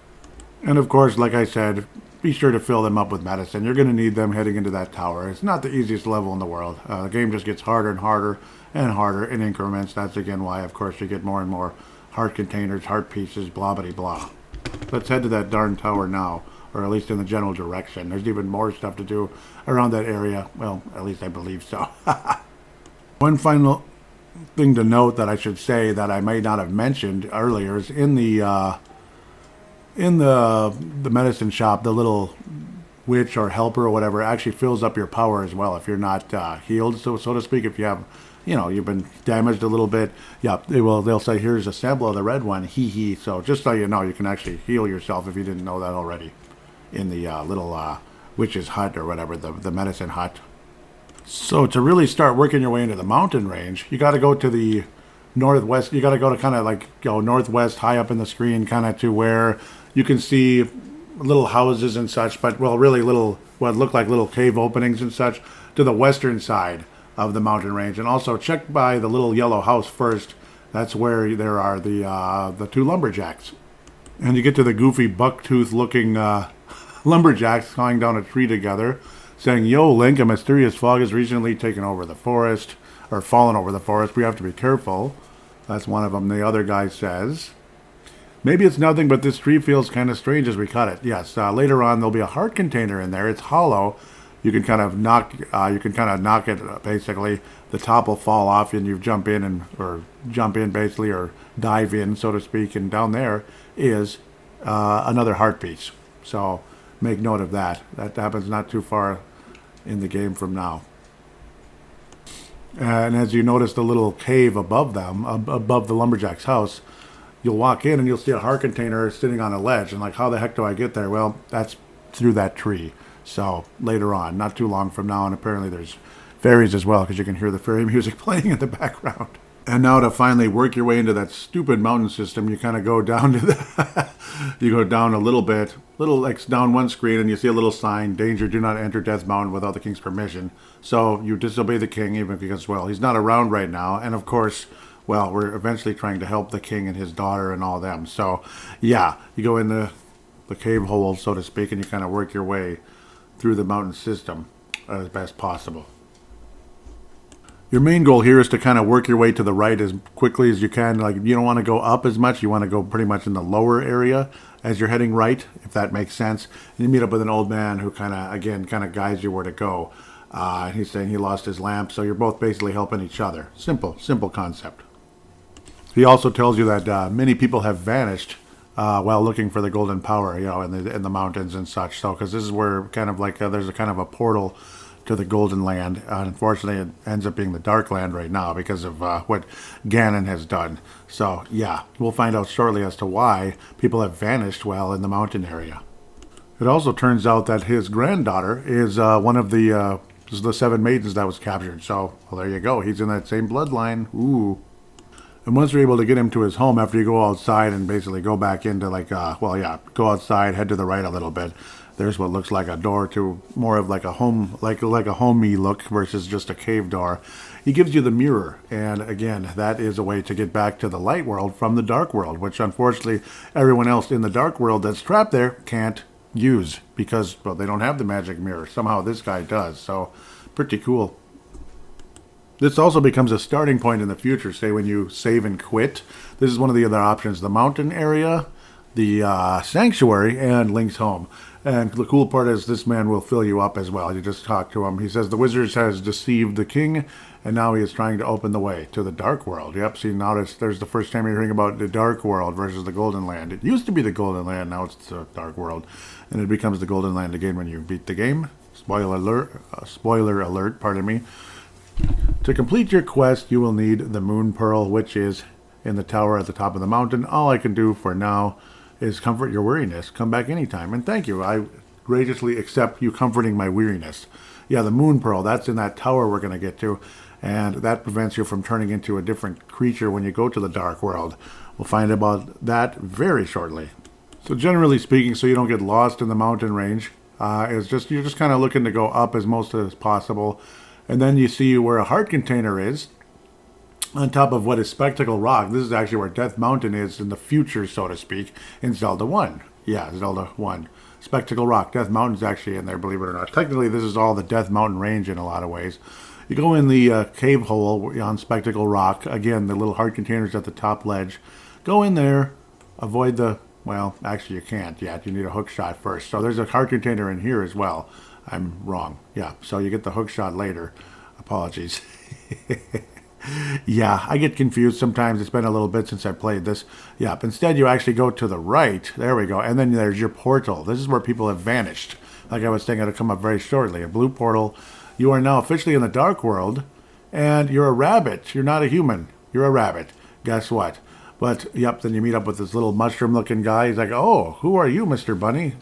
And of course, like I said, be sure to fill them up with medicine. You're going to need them heading into that tower. It's not the easiest level in the world. The game just gets harder and harder and harder in increments. That's again why, of course, you get more and more heart containers, heart pieces, blah, blah, blah. Let's head to that darn tower now, or at least in the general direction. There's even more stuff to do around that area. Well, at least I believe so. One final thing to note that I should say that I may not have mentioned earlier is in the medicine shop, the little witch or helper or whatever actually fills up your power as well if you're not healed, so to speak. If you have, you've been damaged a little bit, they'll say, here's a sample of the red one, hee. So just so you know, you can actually heal yourself if you didn't know that already in the little witch's hut or whatever, the medicine hut. So to really start working your way into the mountain range, you got to go to the northwest. You got to go to kind of like northwest, high up in the screen, kind of to where you can see little houses and such, but really little, what look like little cave openings and such, to the western side of the mountain range. And also check by the little yellow house first. That's where there are the 2 lumberjacks. And you get to the goofy bucktooth looking lumberjacks climbing down a tree together, saying, "Yo, Link, a mysterious fog has recently taken over the forest, or fallen over the forest. We have to be careful." That's one of them. The other guy says, "Maybe it's nothing, but this tree feels kind of strange as we cut it." Yes, later on there'll be a heart container in there. It's hollow. You can kind of knock it, basically. The top will fall off and you jump in basically, or dive in, so to speak. And down there is another heart piece. So make note of that. That happens not too far in the game from now. And as you notice the little cave above them, above the lumberjack's house, you'll walk in and you'll see a heart container sitting on a ledge. And like, how the heck do I get there? Well, that's through that tree. So later on, not too long from now, and apparently there's fairies as well, because you can hear the fairy music playing in the background. And now to finally work your way into that stupid mountain system, you kind of go down to the you go down a little bit, like down one screen, and you see a little sign, "Danger, do not enter Death Mountain without the king's permission." So you disobey the king, even because, well, he's not around right now. And of course, well, we're eventually trying to help the king and his daughter and all them. So yeah, you go in the cave hole, so to speak, and you kind of work your way through the mountain system as best possible. Your main goal here is to kind of work your way to the right as quickly as you can. Like, you don't want to go up as much. You want to go pretty much in the lower area as you're heading right, if that makes sense. And you meet up with an old man who kind of guides you where to go. He's saying he lost his lamp, so you're both basically helping each other. Simple concept. He also tells you that many people have vanished while looking for the golden power, in the mountains and such. So, because this is where kind of like there's a kind of a portal to the Golden Land. Unfortunately, it ends up being the Dark Land right now because of what Ganon has done. So, yeah, we'll find out shortly as to why people have vanished while in the mountain area. It also turns out that his granddaughter is one of the 7 maidens that was captured. So, well, there you go. He's in that same bloodline. Ooh. And once you're able to get him to his home, after you go outside and basically go back into go outside, head to the right a little bit, there's what looks like a door to more of like a home, like a homey look versus just a cave door. He gives you the mirror, and again, that is a way to get back to the light world from the dark world, which unfortunately everyone else in the dark world that's trapped there can't use because, well, they don't have the magic mirror. Somehow this guy does, so pretty cool. This also becomes a starting point in the future, say when you save and quit. This is one of the other options, the mountain area, the sanctuary, and Link's home. And the cool part is this man will fill you up as well. You just talk to him. He says the wizard has deceived the king, and now he is trying to open the way to the dark world. Yep, see, now there's the first time you're hearing about the dark world versus the golden land. It used to be the golden land, now it's the dark world. And it becomes the golden land again when you beat the game. Spoiler alert, pardon me. To complete your quest, you will need the moon pearl, which is in the tower at the top of the mountain. All I can do for now is comfort your weariness. Come back anytime. And thank you. I graciously accept you comforting my weariness. Yeah, the moon pearl, that's in that tower we're going to get to. And that prevents you from turning into a different creature when you go to the dark world. We'll find about that very shortly. So generally speaking, so you don't get lost in the mountain range, you're just kind of looking to go up as most as possible. And then you see where a heart container is, on top of what is Spectacle Rock. This is actually where Death Mountain is in the future, so to speak, in Zelda 1. Yeah, Zelda 1. Spectacle Rock. Death Mountain's actually in there, believe it or not. Technically, this is all the Death Mountain range in a lot of ways. You go in the cave hole on Spectacle Rock. Again, the little heart containers at the top ledge. Go in there. Avoid the... Well, actually, you can't yet. You need a hook shot first. So there's a heart container in here as well. I'm wrong. Yeah, so you get the hook shot later. Apologies. Yeah, I get confused sometimes. It's been a little bit since I played this. Yeah, instead you actually go to the right. There we go. And then there's your portal. This is where people have vanished. Like I was saying, it'll come up very shortly. A blue portal. You are now officially in the dark world. And you're a rabbit. You're not a human. You're a rabbit. Guess what? But, yep, then you meet up with this little mushroom-looking guy. He's like, oh, who are you, Mr. Bunny?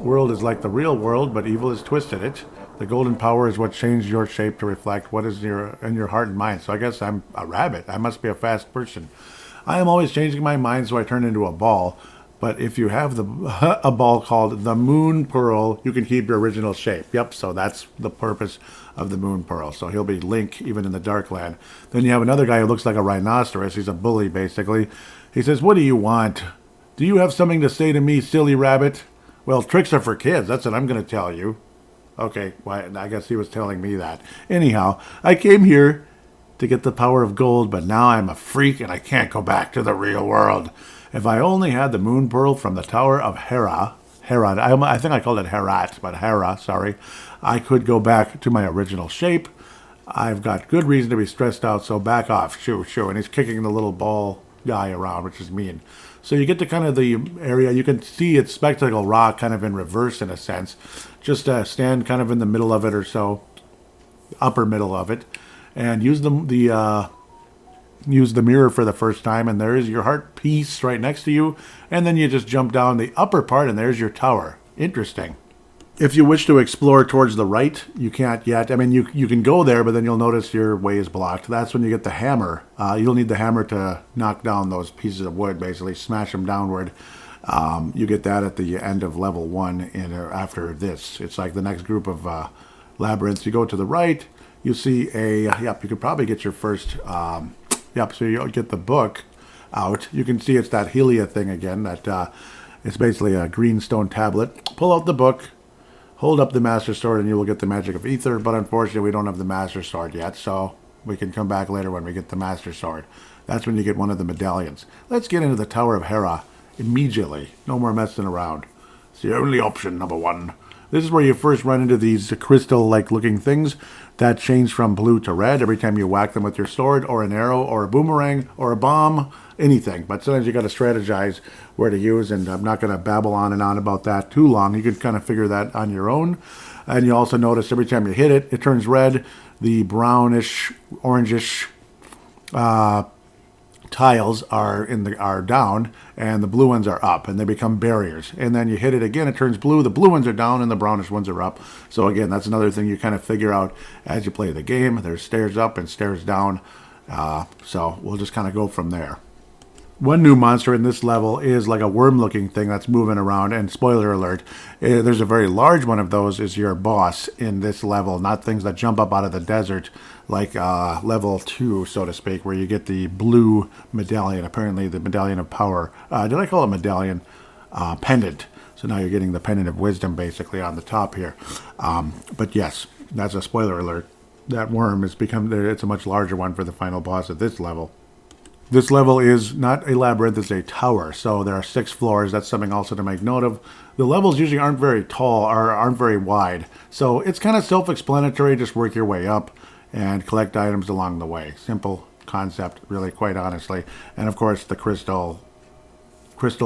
World is like the real world, but evil has twisted it. The golden power is what changed your shape to reflect what is in your heart and mind. So I guess I'm a rabbit. I must be a fast person. I am always changing my mind, so I turn into a ball. But if you have a ball called the moon pearl, you can keep your original shape. Yep, so that's the purpose of the moon pearl. So he'll be Link even in the Darkland. Then you have another guy who looks like a rhinoceros. He's a bully, basically. He says, what do you want? Do you have something to say to me, silly rabbit? Well, tricks are for kids. That's what I'm going to tell you. Okay, well, I guess he was telling me that. Anyhow, I came here to get the power of gold, but now I'm a freak and I can't go back to the real world. If I only had the moon pearl from the Tower of Herat, I think I called it Herat, but Hera, sorry, I could go back to my original shape. I've got good reason to be stressed out, so back off. Shoo, shoo. And he's kicking the little ball guy around, which is mean. So you get to kind of the area, you can see it's Spectacle Rock kind of in reverse in a sense. Just stand kind of in the middle of it or so, upper middle of it, and use use the mirror for the first time, and there is your heart piece right next to you, and then you just jump down the upper part, and there's your tower. Interesting. If you wish to explore towards the right, you can't yet. I mean, you can go there, but then you'll notice your way is blocked. That's when you get the hammer. You'll need the hammer to knock down those pieces of wood, basically, smash them downward. You get that at the end of level 1 and after this. It's like the next group of labyrinths. You go to the right, you see yep, you could probably get your first, yep, so you get the book out. You can see it's that Helia thing again, that it's basically a green stone tablet. Pull out the book. Hold up the Master Sword and you will get the Magic of Ether, but unfortunately we don't have the Master Sword yet, so we can come back later when we get the Master Sword. That's when you get one of the medallions. Let's get into the Tower of Hera immediately. No more messing around. It's the only option, number 1. This is where you first run into these crystal-like looking things that change from blue to red every time you whack them with your sword, or an arrow, or a boomerang, or a bomb, anything. But sometimes you got to strategize where to use, and I'm not going to babble on and on about that too long. You can kind of figure that on your own. And you also notice every time you hit it, it turns red. The brownish, orangish tiles are down, and the blue ones are up, and they become barriers. And then you hit it again, it turns blue. The blue ones are down, and the brownish ones are up. So again, that's another thing you kind of figure out as you play the game. There's stairs up and stairs down. So we'll just kind of go from there. One new monster in this level is like a worm-looking thing that's moving around. And spoiler alert, there's a very large one of those is your boss in this level, not things that jump up out of the desert like level 2, so to speak, where you get the blue medallion, apparently the medallion of power. Did I call it medallion? Pendant. So now you're getting the pendant of wisdom basically on the top here. But yes, that's a spoiler alert. That worm has become, it's a much larger one for the final boss at this level. This level is not a labyrinth, it's a tower. So there are 6 floors. That's something also to make note of. The levels usually aren't very tall or aren't very wide. So it's kind of self-explanatory. Just work your way up and collect items along the way. Simple concept, really, quite honestly. And of course, the crystal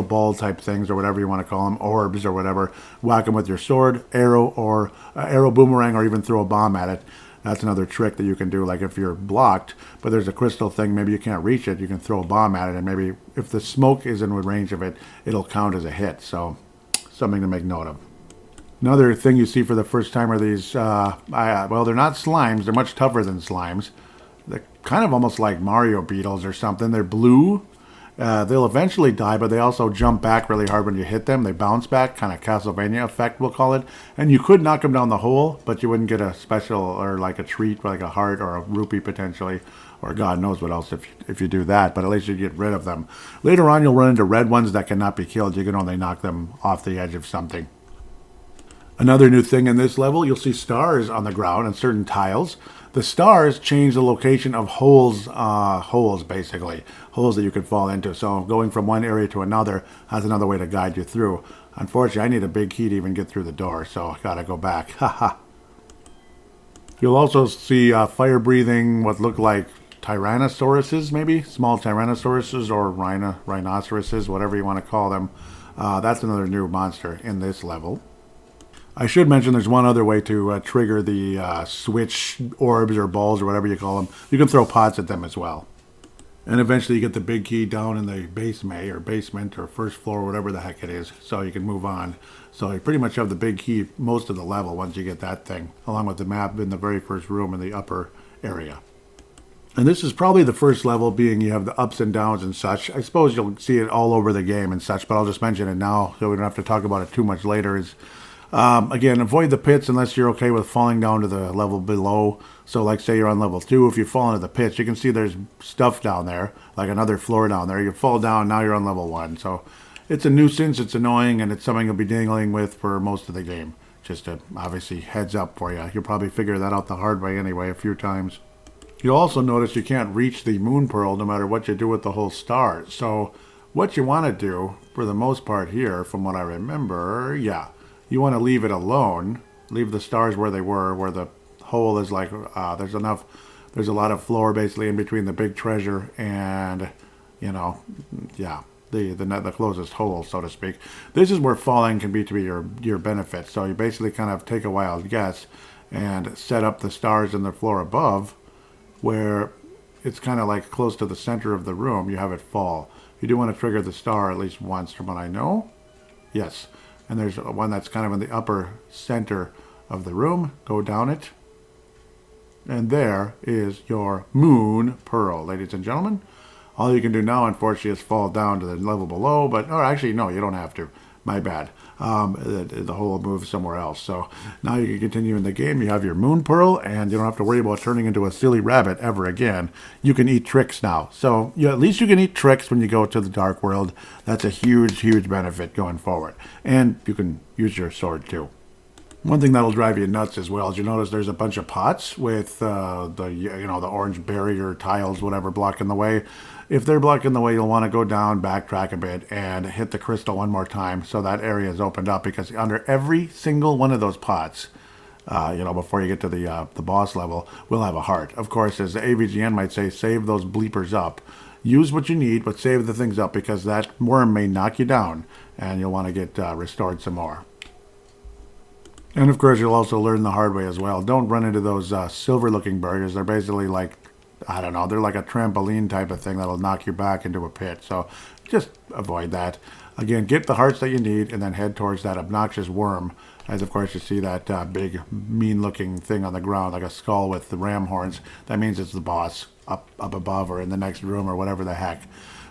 ball type things, or whatever you want to call them, orbs or whatever. Whack them with your sword, arrow, or arrow boomerang, or even throw a bomb at it. That's another trick that you can do. Like if you're blocked, but there's a crystal thing, maybe you can't reach it, you can throw a bomb at it, and maybe if the smoke is in range of it, it'll count as a hit. So something to make note of. Another thing you see for the first time are these, well, they're not slimes. They're much tougher than slimes. They're kind of almost like Mario beetles or something. They're blue. They'll eventually die, but they also jump back really hard when you hit them. They bounce back, kind of Castlevania effect, we'll call it. And you could knock them down the hole, but you wouldn't get a special or like a treat, like a heart or a rupee potentially, or God knows what else if you do that. But at least you get rid of them. Later on, you'll run into red ones that cannot be killed. You can only knock them off the edge of something. Another new thing in this level, you'll see stars on the ground and certain tiles. The stars change the location of holes basically. Holes that you could fall into. So going from one area to another has another way to guide you through. Unfortunately, I need a big key to even get through the door, so I gotta go back. Haha. You'll also see fire-breathing, what look like tyrannosauruses, maybe? Small tyrannosauruses or rhinoceroses, whatever you want to call them. That's another new monster in this level. I should mention there's one other way to trigger the switch orbs or balls or whatever you call them. You can throw pots at them as well. And eventually you get the big key down in the basement or first floor, whatever the heck it is, so you can move on. So you pretty much have the big key most of the level once you get that thing, along with the map in the very first room in the upper area. And this is probably the first level, being you have the ups and downs and such. I suppose you'll see it all over the game and such, but I'll just mention it now so we don't have to talk about it too much later. Again, avoid the pits unless you're okay with falling down to the level below. So like say you're on level 2, if you fall into the pits, you can see there's stuff down there, like another floor down there. You fall down, now you're on level 1. So it's a nuisance, it's annoying, and it's something you'll be dealing with for most of the game. Just a, obviously, heads up for you. You'll probably figure that out the hard way anyway a few times. You'll also notice you can't reach the moon pearl no matter what you do with the whole star. So what you want to do, for the most part here, from what I remember, you want to leave it alone. Leave the stars where they were, where the hole is like, there's a lot of floor basically in between the big treasure and, the closest hole, so to speak. This is where falling can be to be your benefit. So you basically kind of take a wild guess and set up the stars in the floor above where it's kind of like close to the center of the room. You have it fall. You do want to trigger the star at least once from what I know. Yes. And there's one that's kind of in the upper center of the room. Go down it. And there is your moon pearl, ladies and gentlemen. All you can do now, unfortunately, is fall down to the level below. Or actually, no, you don't have to. My bad. The hole moves somewhere else. So now you can continue in the game. You have your moon pearl, and you don't have to worry about turning into a silly rabbit ever again. You can eat tricks now. So at least you can eat tricks when you go to the dark world. That's a huge, huge benefit going forward. And you can use your sword too. One thing that'll drive you nuts as well is you notice there's a bunch of pots with the orange barrier tiles, whatever, blocking the way. If they're blocking the way, you'll want to go down, backtrack a bit, and hit the crystal one more time so that area is opened up, because under every single one of those pots, before you get to the boss level, will have a heart. Of course, as the AVGN might say, save those bleepers up. Use what you need, but save the things up, because that worm may knock you down, and you'll want to get restored some more. And of course, you'll also learn the hard way as well. Don't run into those silver-looking barriers. They're basically like, I don't know, they're like a trampoline type of thing that'll knock you back into a pit. So just avoid that. Again, get the hearts that you need and then head towards that obnoxious worm. As of course you see that big mean-looking thing on the ground, like a skull with the ram horns. That means it's the boss up above or in the next room or whatever the heck.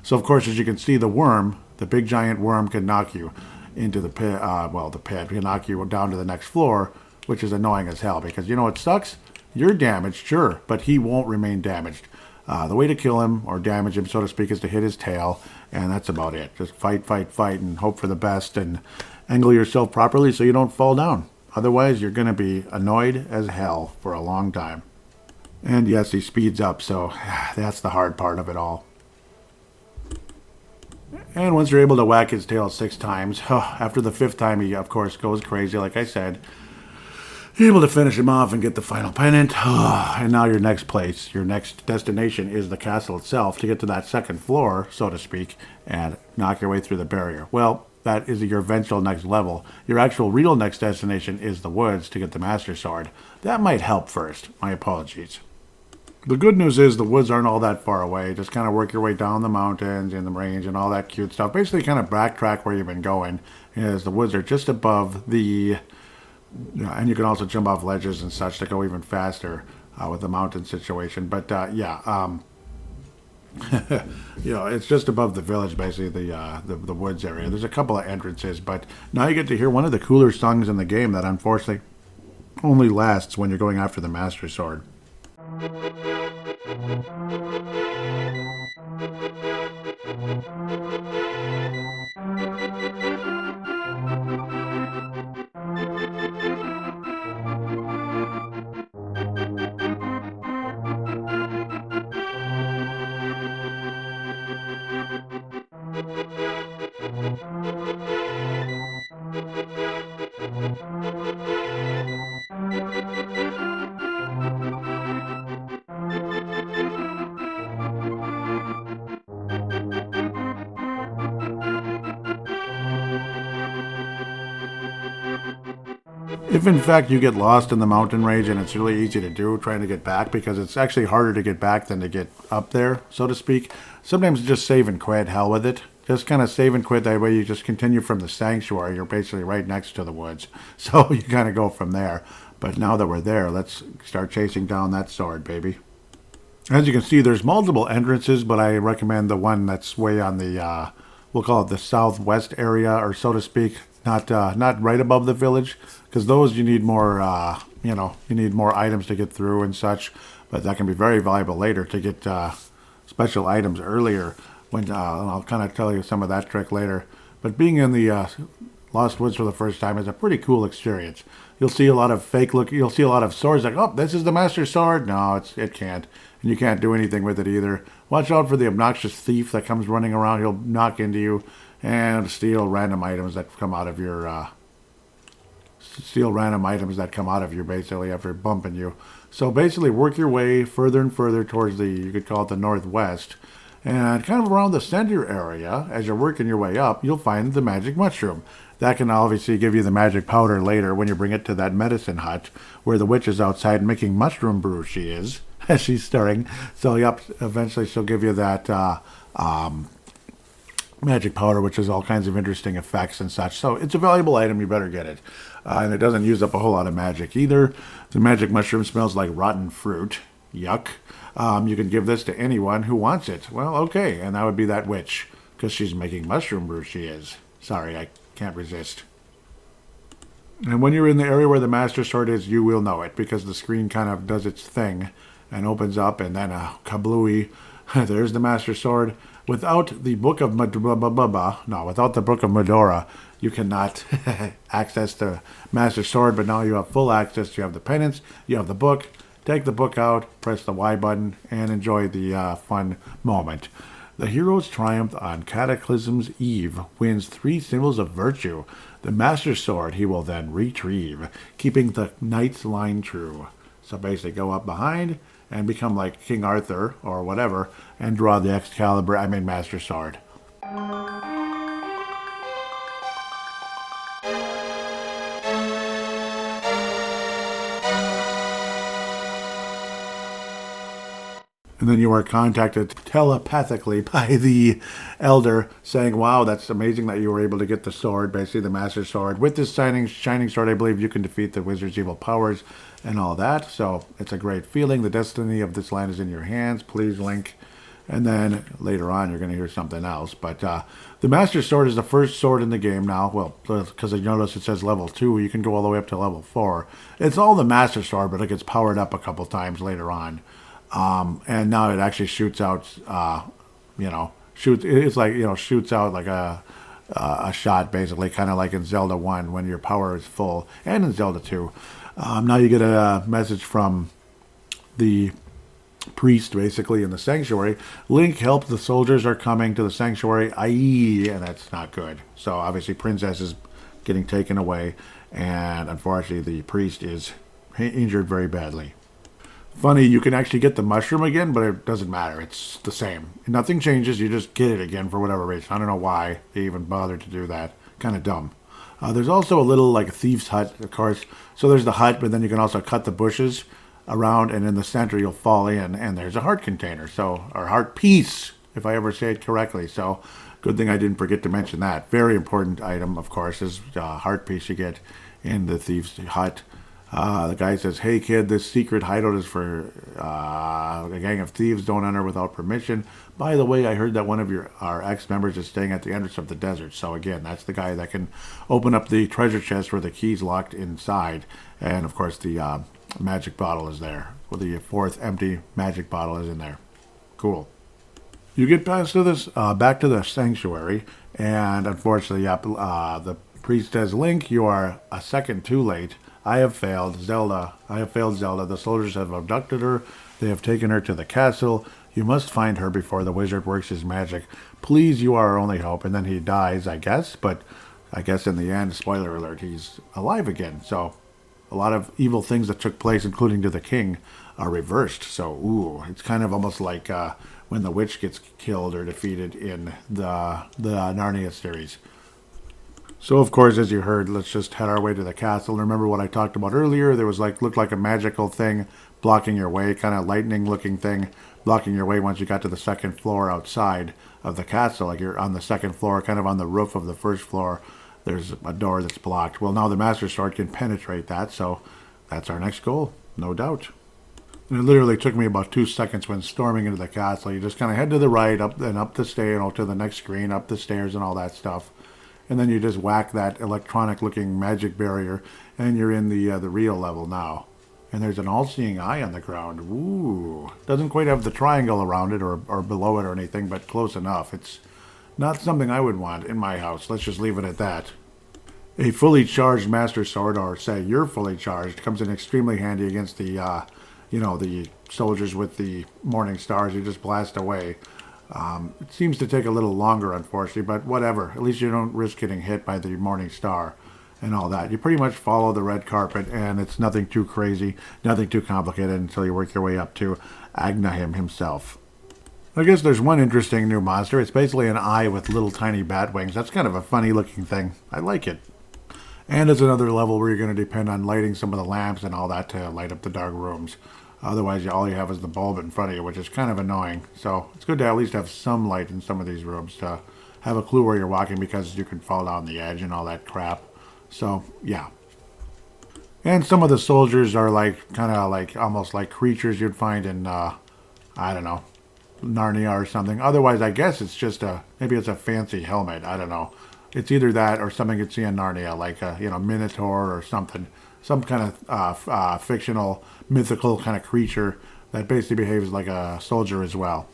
So, of course, as you can see, the worm, the big giant worm, can knock you into the pit. The pit can knock you down to the next floor, which is annoying as hell because you know what sucks? You're damaged, sure, but he won't remain damaged. The way to kill him or damage him, so to speak, is to hit his tail, and that's about it. Just fight, fight, fight, and hope for the best, and angle yourself properly so you don't fall down. Otherwise, you're going to be annoyed as hell for a long time. And yes, he speeds up, so that's the hard part of it all. And once you're able to whack his tail 6 times, after the 5th time he, of course, goes crazy, like I said. You're able to finish him off and get the final pennant. And now your next place, your next destination is the castle itself to get to that 2nd floor, so to speak, and knock your way through the barrier. Well, that is your eventual next level. Your actual real next destination is the woods to get the Master Sword. That might help first. My apologies. The good news is the woods aren't all that far away. Just kind of work your way down the mountains and the range and all that cute stuff. Basically kind of backtrack where you've been going, as the woods are just above the... and you can also jump off ledges and such to go even faster with the mountain situation. But it's just above the village, basically, the woods area. There's a couple of entrances, but now you get to hear one of the cooler songs in the game that unfortunately only lasts when you're going after the Master Sword. If in fact you get lost in the mountain range, and it's really easy to do trying to get back because it's actually harder to get back than to get up there, so to speak, sometimes just save and quit, hell with it. Just kind of save and quit, that way you just continue from the sanctuary. You're basically right next to the woods, so you kind of go from there. But now that we're there, let's start chasing down that sword, baby. As you can see, there's multiple entrances, but I recommend the one that's way on the, we'll call it the southwest area, or so to speak. Not right above the village, because those you need more, you need more items to get through and such. But that can be very valuable later to get special items earlier. When I'll kind of tell you some of that trick later. But being in the Lost Woods for the first time is a pretty cool experience. You'll see a lot of you'll see a lot of swords like, oh, this is the Master Sword. No, it can't. And you can't do anything with it either. Watch out for the obnoxious thief that comes running around. He'll knock into you and steal random items that come out of your basically after bumping you. So basically work your way further and further towards you could call it the northwest, and kind of around the center area. As you're working your way up, you'll find the magic mushroom. That can obviously give you the magic powder later when you bring it to that medicine hut where the witch is outside making mushroom brew. She is, as she's stirring. So yep, eventually she'll give you that magic powder, which has all kinds of interesting effects and such. So it's a valuable item. You better get it. And it doesn't use up a whole lot of magic either. The magic mushroom smells like rotten fruit. Yuck. You can give this to anyone who wants it. Well, okay. And that would be that witch, because she's making mushroom brew, she is. Sorry, I can't resist. And when you're in the area where the Master Sword is, you will know it, because the screen kind of does its thing and opens up, and then kablooey, there's the Master Sword. Without the Book of Medora, you cannot access the Master Sword, but now you have full access. You have the penance, you have the book. Take the book out, press the Y button, and enjoy the fun moment. The hero's triumph on Cataclysm's eve wins 3 symbols of virtue. The Master Sword he will then retrieve, keeping the knight's line true. So basically go up behind and become like King Arthur or whatever, and draw the Master Sword. And then you are contacted telepathically by the elder saying, wow, that's amazing that you were able to get the sword, basically the Master Sword. With this shining sword, I believe you can defeat the wizard's evil powers and all that. So it's a great feeling. The destiny of this land is in your hands. Please, Link. And then later on, you're going to hear something else. But the Master Sword is the first sword in the game now. Well, because I noticed it says level 2. You can go all the way up to level 4. It's all the Master Sword, but it gets powered up a couple times later on. And now it actually shoots out, it's like, shoots out like a shot, basically, kind of like in Zelda 1 when your power is full, and in Zelda 2. Now you get a message from the priest, basically, in the sanctuary. Link, help, the soldiers are coming to the sanctuary, and that's not good. So obviously Princess is getting taken away, and unfortunately the priest is injured very badly. Funny, you can actually get the mushroom again, but it doesn't matter. It's the same. Nothing changes. You just get it again for whatever reason. I don't know why they even bothered to do that. Kind of dumb. There's also a little, like, a thief's hut, of course. So there's the hut, but then you can also cut the bushes around, and in the center you'll fall in, and there's a heart container. So, or heart piece, if I ever say it correctly. So, good thing I didn't forget to mention that. Very important item, of course, is the heart piece you get in the thief's hut. The guy says, hey kid, this secret hideout is for a gang of thieves. Don't enter without permission. By the way, I heard that one of our ex-members is staying at the entrance of the desert. So again, that's the guy that can open up the treasure chest where the key's locked inside. And of course the magic bottle is there. Well, the fourth empty magic bottle is in there. Cool. You get past to this, back to the sanctuary, and unfortunately, the priest says, Link, you are a second too late. I have failed Zelda. The soldiers have abducted her. They have taken her to the castle. You must find her before the wizard works his magic. Please, you are our only hope. And then he dies, I guess. But I guess in the end, spoiler alert, he's alive again. So a lot of evil things that took place, including to the king, are reversed. So, it's kind of almost like when the witch gets killed or defeated in the Narnia series. So, of course, as you heard, let's just head our way to the castle. And remember what I talked about earlier? There was looked like a magical thing blocking your way, kind of lightning-looking thing blocking your way once you got to the second floor outside of the castle. Like you're on the second floor, kind of on the roof of the first floor. There's a door that's blocked. Well, now the Master Sword can penetrate that, so that's our next goal, no doubt. And it literally took me about 2 seconds when storming into the castle. You just kind of head to the right, up the stairs, to the next screen, up the stairs and all that stuff. And then you just whack that electronic-looking magic barrier, and you're in the real level now. And there's an all-seeing eye on the ground. Ooh. Doesn't quite have the triangle around it or below it or anything, but close enough. It's not something I would want in my house. Let's just leave it at that. A fully charged Master Sword, or say you're fully charged, comes in extremely handy against the, the soldiers with the morning stars. You just blast away. It seems to take a little longer, unfortunately, but whatever. At least you don't risk getting hit by the morning star and all that. You pretty much follow the red carpet, and it's nothing too crazy, nothing too complicated until you work your way up to Agahnim himself. I guess there's one interesting new monster. It's basically an eye with little tiny bat wings. That's kind of a funny looking thing. I like it. And it's another level where you're going to depend on lighting some of the lamps and all that to light up the dark rooms. Otherwise, all you have is the bulb in front of you, which is kind of annoying. So it's good to at least have some light in some of these rooms to have a clue where you're walking, because you can fall down the edge and all that crap. So, yeah. And some of the soldiers are almost like creatures you'd find in, Narnia or something. Otherwise, I guess it's just maybe it's a fancy helmet. I don't know. It's either that or something you'd see in Narnia, like a, Minotaur or something. Some kind of fictional, mythical kind of creature that basically behaves like a soldier as well.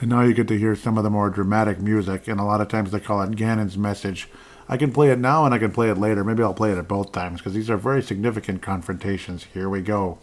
And now you get to hear some of the more dramatic music, and a lot of times they call it Ganon's message. I can play it now and I can play it later. Maybe I'll play it at both times, because these are very significant confrontations. Here we go.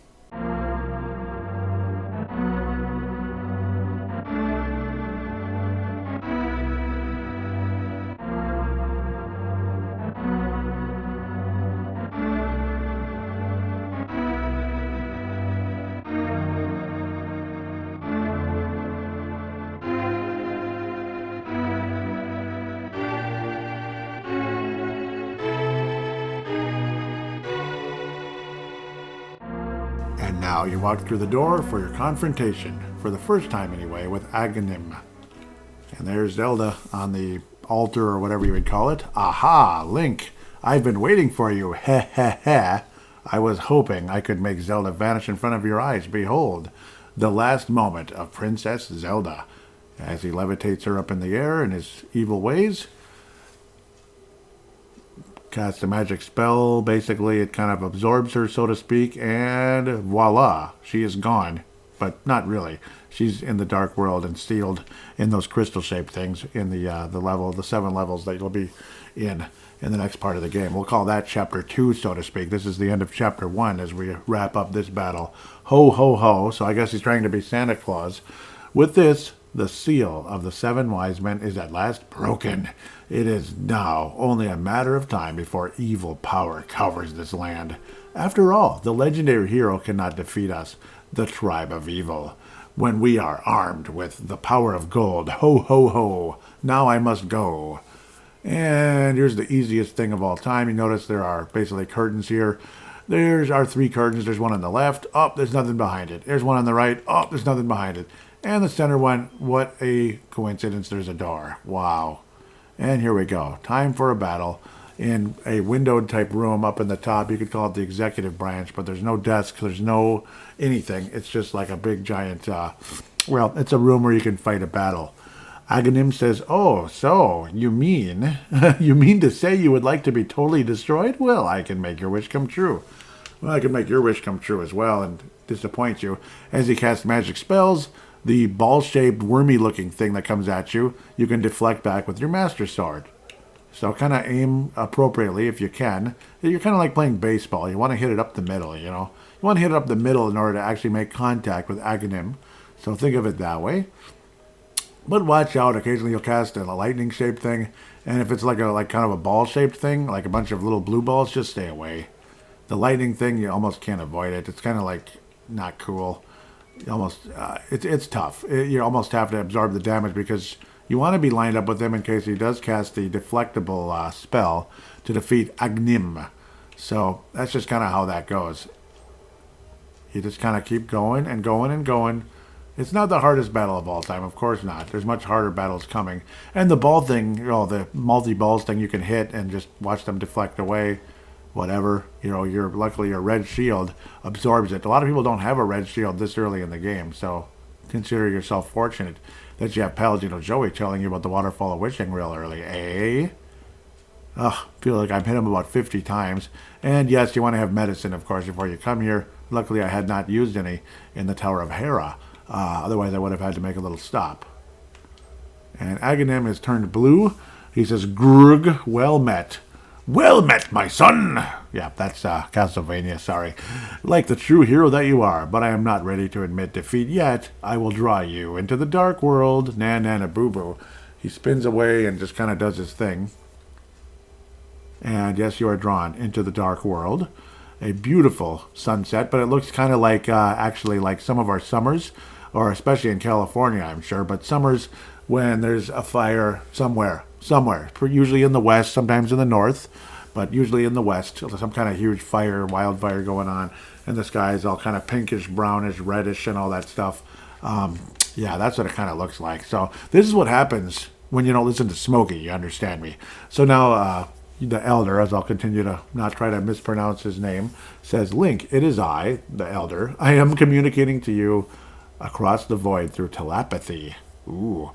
And now you walk through the door for your confrontation, for the first time anyway, with Agahnim. And there's Zelda on the altar, or whatever you would call it. Aha, Link, I've been waiting for you, heh heh heh. I was hoping I could make Zelda vanish in front of your eyes. Behold, the last moment of Princess Zelda. As he levitates her up in the air in his evil ways, casts a magic spell. Basically, it kind of absorbs her, so to speak, and voila, she is gone. But not really. She's in the dark world and sealed in those crystal-shaped things in the 7 levels that you'll be in the next part of the game. We'll call that Chapter 2, so to speak. This is the end of Chapter 1 as we wrap up this battle. Ho, ho, ho. So I guess he's trying to be Santa Claus. With this, the seal of the 7 wise men is at last broken. It is now only a matter of time before evil power covers this land. After all, the legendary hero cannot defeat us, the tribe of evil. When we are armed with the power of gold, ho, ho, ho, now I must go. And here's the easiest thing of all time. You notice there are basically curtains here. There's our 3 curtains. There's one on the left. Oh, there's nothing behind it. There's one on the right. Oh, there's nothing behind it. And the center one, what a coincidence, there's a door. Wow. And here we go. Time for a battle in a windowed type room up in the top. You could call it the executive branch, but there's no desk, there's no anything. It's just like a big giant, it's a room where you can fight a battle. Agahnim says, oh, so you mean, you mean to say you would like to be totally destroyed? Well, I can make your wish come true. Well, I can make your wish come true as well and disappoint you. As he casts magic spells, the ball-shaped, wormy-looking thing that comes at you, you can deflect back with your Master Sword. So kind of aim appropriately if you can. You're kind of like playing baseball. You want to hit it up the middle, you know. You want to hit it up the middle in order to actually make contact with Agahnim. So think of it that way. But watch out. Occasionally you'll cast a lightning-shaped thing. And if it's like kind of a ball-shaped thing, like a bunch of little blue balls, just stay away. The lightning thing, you almost can't avoid it. It's kind of like not cool. It's tough. You almost have to absorb the damage because you want to be lined up with him in case he does cast the deflectable spell to defeat Agahnim. So that's just kind of how that goes. You just kind of keep going and going and going. It's not the hardest battle of all time, of course not. There's much harder battles coming. And the ball thing, the multi-balls thing you can hit and just watch them deflect away. Whatever, luckily your red shield absorbs it. A lot of people don't have a red shield this early in the game, so consider yourself fortunate that you have Paladino Joey telling you about the Waterfall of Wishing real early, eh? Feel like I've hit him about 50 times. And yes, you want to have medicine, of course, before you come here. Luckily, I had not used any in the Tower of Hera. Otherwise, I would have had to make a little stop. And Agahnim is turned blue. He says, Grug, well met. Well met, my son! Yeah, that's Castlevania, sorry. Like the true hero that you are, but I am not ready to admit defeat yet. I will draw you into the dark world. Na-na-na-boo-boo. He spins away and just kind of does his thing. And yes, you are drawn into the dark world. A beautiful sunset, but it looks kind of like, actually like some of our summers, or especially in California, I'm sure, but summers when there's a fire somewhere, usually in the west, sometimes in the north, but usually in the west, some kind of huge fire, wildfire going on, and the sky is all kind of pinkish, brownish, reddish, and all that stuff. Yeah, that's what it kind of looks like. So this is what happens when you don't listen to Smokey, you understand me. So now, the elder, as I'll continue to not try to mispronounce his name, says, Link, it is I, the elder. I am communicating to you across the void through telepathy. Ooh.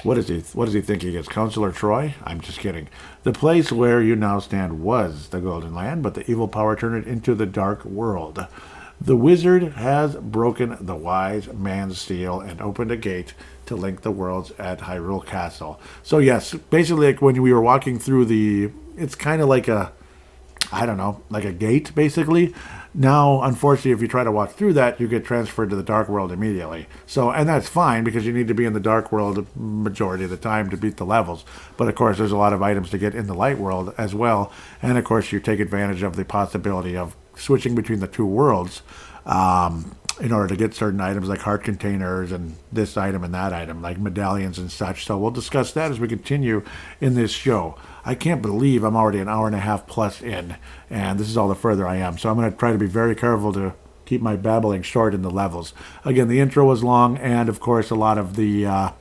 What does he think he is, Counselor Troy? I'm just kidding. The place where you now stand was the Golden Land, but the evil power turned it into the Dark World. The wizard has broken the wise man's seal and opened a gate to link the worlds at Hyrule Castle. So yes, basically like when we were walking through it's kind of like like a gate, basically. Now, unfortunately, if you try to walk through that, you get transferred to the Dark World immediately. So, and that's fine, because you need to be in the Dark World majority of the time to beat the levels. But, of course, there's a lot of items to get in the Light World as well. And, of course, you take advantage of the possibility of switching between the two worlds in order to get certain items like heart containers and this item and that item, like medallions and such. So we'll discuss that as we continue in this show. I can't believe I'm already an hour and a half plus in, and this is all the further I am. So I'm going to try to be very careful to keep my babbling short in the levels. Again, the intro was long, and of course a lot of the, I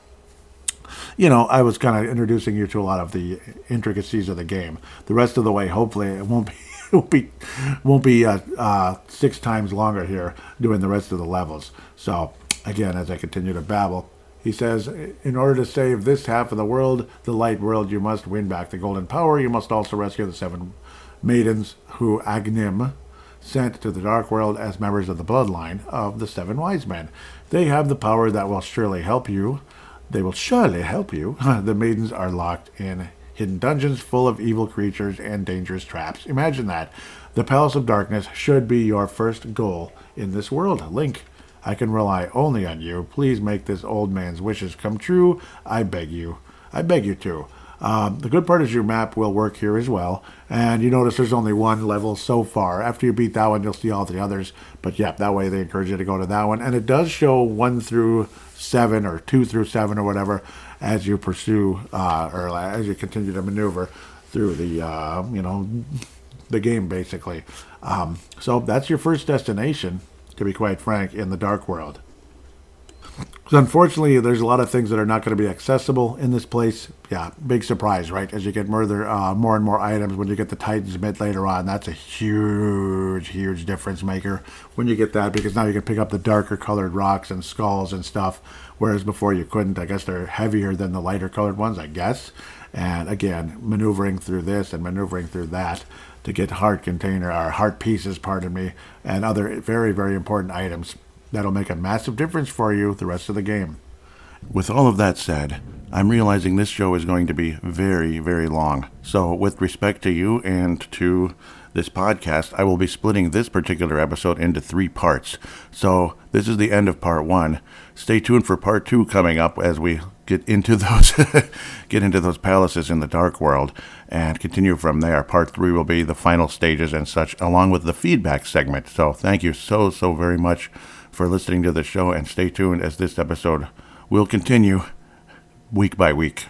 was kind of introducing you to a lot of the intricacies of the game. The rest of the way, hopefully, it won't be 6 times longer here doing the rest of the levels. So Again, as I continue to babble, he says, in order to save this half of the world, the light world, you must win back the golden power. You must also rescue the 7 maidens who Agahnim sent to the dark world as members of the bloodline of the 7 wise men. They have the power that will surely help you. They will surely help you. The maidens are locked in hidden dungeons full of evil creatures and dangerous traps. Imagine that. The Palace of Darkness should be your first goal in this world. Link, I can rely only on you. Please make this old man's wishes come true. I beg you. I beg you to. The good part is your map will work here as well. And you notice there's only one level so far. After you beat that one, you'll see all the others. But yeah, that way they encourage you to go to that one. And it does show 1 through 7 or 2 through 7 or whatever as you pursue or as you continue to maneuver through the game, basically. So that's your first destination, to be quite frank, in the Dark World. So unfortunately, there's a lot of things that are not going to be accessible in this place. Yeah, big surprise, right? As you get more and more items, when you get the Titan's Mitt later on, that's a huge difference maker when you get that, because now you can pick up the darker colored rocks and skulls and stuff, whereas before you couldn't. I guess they're heavier than the lighter colored ones, I guess. And again, maneuvering through this and maneuvering through that to get heart pieces, and other very important items. That'll make a massive difference for you the rest of the game. With all of that said, I'm realizing this show is going to be very long. So with respect to you and to this podcast, I will be splitting this particular episode into 3 parts. So this is the end of part 1. Stay tuned for part 2 coming up as we get into those palaces in the Dark World and continue from there. Part 3 will be the final stages and such, along with the feedback segment. So thank you so very much for listening to the show, and stay tuned as this episode will continue week by week.